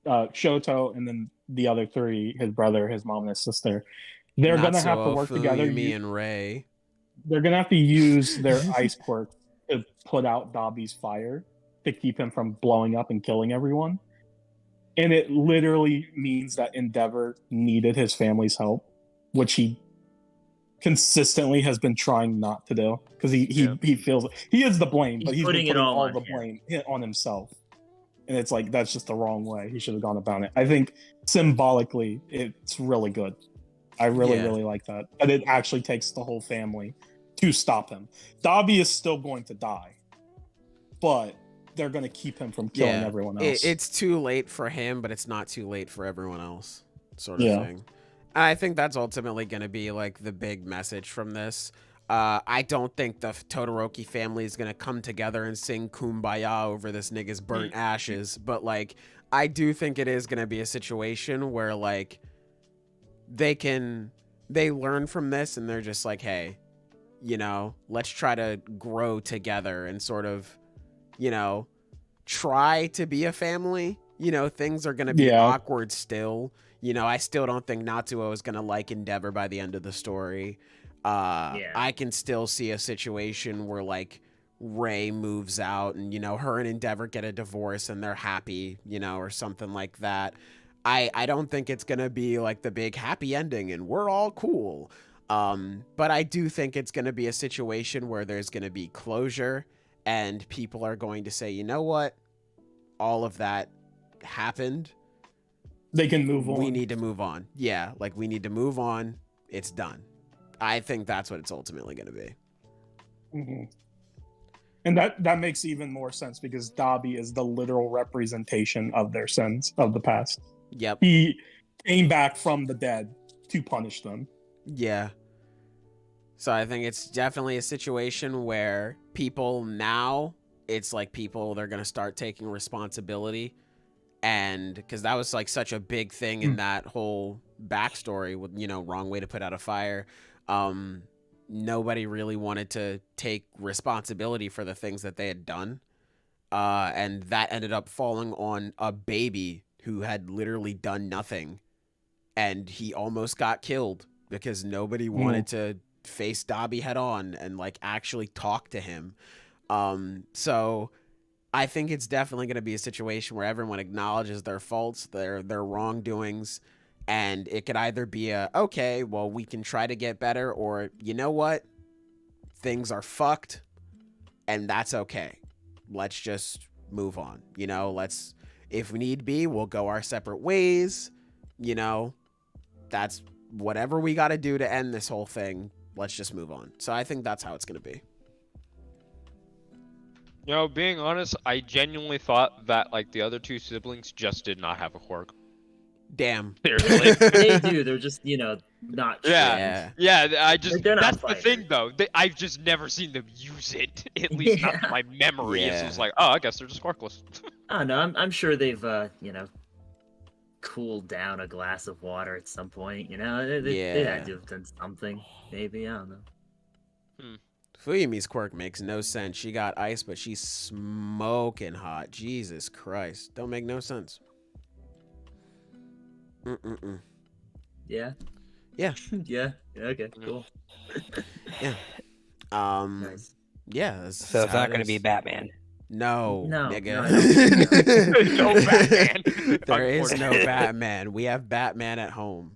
Shoto and then the other three, his brother, his mom, and his sister, they're going to have to Natsuo, work together. Fuyumi, and Ray. They're going to have to use their ice quirk to put out Dabi's fire to keep him from blowing up and killing everyone. And it literally means that Endeavor needed his family's help, which he consistently has been trying not to do because he feels he is the blame, but he's putting been it putting all all on the him. blame on himself. And it's like, that's just the wrong way. He should have gone about it. I think symbolically, it's really good. I really like that. But it actually takes the whole family to stop him. Dabi is still going to die, but they're going to keep him from killing everyone else. It's too late for him, but it's not too late for everyone else, sort of Yeah. thing. And I think that's ultimately going to be like the big message from this. I don't think the Todoroki family is going to come together and sing Kumbaya over this nigga's burnt ashes, but like I do think it is going to be a situation where like they learn from this and they're just like, hey, let's try to grow together and sort of, try to be a family. Things are going to be awkward still. I still don't think Natsuo is going to like Endeavor by the end of the story. I can still see a situation where like Ray moves out and her and Endeavor get a divorce and they're happy, or something like that. I don't think it's gonna be like the big happy ending and we're all cool, but I do think it's gonna be a situation where there's gonna be closure and people are going to say, you know what, all of that happened, They can move on. we need to move on. We need to move on. It's done. I think that's what it's ultimately going to be. Mm-hmm. And that makes even more sense because Dabi is the literal representation of their sins of the past. Yep. He came back from the dead to punish them. Yeah. So I think it's definitely a situation where people now, it's like they're going to start taking responsibility. And because that was like such a big thing in that whole backstory with, wrong way to put out a fire. Nobody really wanted to take responsibility for the things that they had done. And that ended up falling on a baby who had literally done nothing. And he almost got killed because nobody wanted to face Dabi head on and like actually talk to him. So I think it's definitely going to be a situation where everyone acknowledges their faults, their wrongdoings. And it could either be okay, well, we can try to get better, or you know what? Things are fucked, and that's okay. Let's just move on. If we need be, we'll go our separate ways. That's whatever we got to do to end this whole thing. let's just move on. So I think that's how it's gonna be. You know, being honest, I genuinely thought that like the other two siblings just did not have a quirk. Damn. Seriously. They do. They're just not. Yeah. trained. Yeah, I just Like, they're not that's the fighters. thing though. I've just never seen them use it. At least not to my memory. Yeah. It's just like, oh, I guess they're just quirkless. I don't know. I'm sure they've cooled down a glass of water at some point. They Yeah. had to have done something. Maybe, I don't know. Fuyumi's quirk makes no sense. She got ice, but she's smoking hot. Jesus Christ. Don't make no sense. Mm-mm-mm. Yeah. Yeah. Yeah. Okay. Cool. Nice. Yeah. That's So it's how not it going to is. be Batman. No, No, nigga. No Batman. There is no Unfortunately. Batman. We have Batman at home.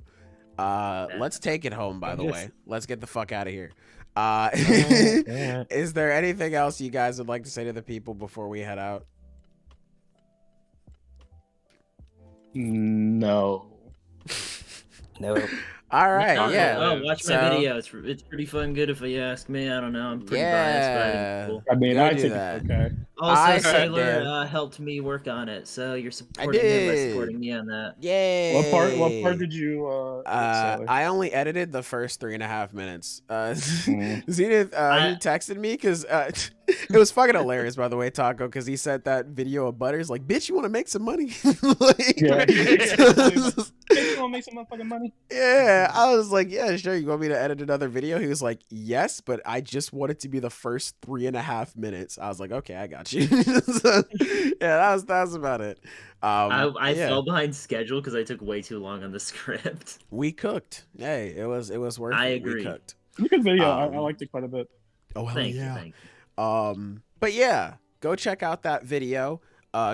Let's take it home, by the Yes. way. Let's get the fuck out of here. Yeah. Is there anything else you guys would like to say to the people before we head out? No. No. All right, Oh, yeah. Oh, watch my So- video. It's pretty fun good if you ask me. I don't know. I'm pretty biased, but I think Yeah. it's cool. I mean, Go I do think that. it's okay. Also, I Sailor did. helped me work on it, so you're supporting him by did. supporting me on that. Yay. What part did you Sailor? I only edited the first 3.5 minutes. Mm. Zenith, he texted me because it was fucking hilarious, by the way, Taco, because he sent that video of Butters like, bitch, you want to make some money? Like, Yeah. Hey, you wanna make some motherfucking money? yeah, I was like, yeah, sure. You want me to edit another video? He was like, yes, but I just want it to be the first 3.5 minutes. I was like, okay, I got you. So, yeah, that was about it. I yeah. fell behind schedule because I took way too long on the script. We cooked. Hey, it was worth I it. We agree. cooked. It's a good video. I Um, liked it quite a bit. Oh hell Thank yeah. you, thank you. But yeah, go check out that video.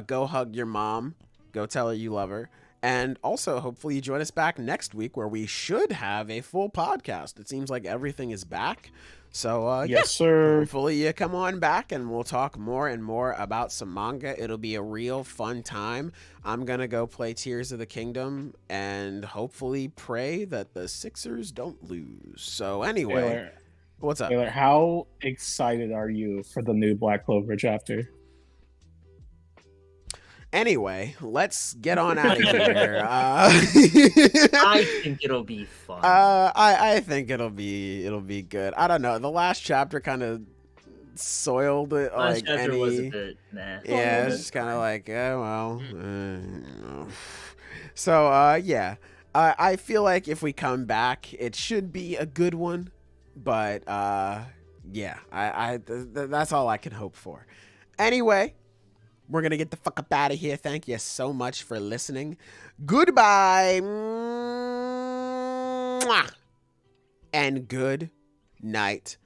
Go hug your mom. Go tell her you love her. And also, hopefully, you join us back next week where we should have a full podcast. It seems like everything is back. So, Yes, sir. hopefully you come on back and we'll talk more and more about some manga. It'll be a real fun time. I'm going to go play Tears of the Kingdom and hopefully pray that the Sixers don't lose. So, anyway, Taylor, what's up? Taylor, how excited are you for the new Black Clover chapter? Anyway, let's get on out of here. I think it'll be fun. I think it'll be good. I don't know. The last chapter kind of soiled it. Last Like chapter any, was a bit nah. yeah, it's just kind of like, well. So yeah, I feel like if we come back, it should be a good one. But yeah, that's all I can hope for. Anyway. We're going to get the fuck up out of here. Thank you so much for listening. Goodbye. Mwah. And good night.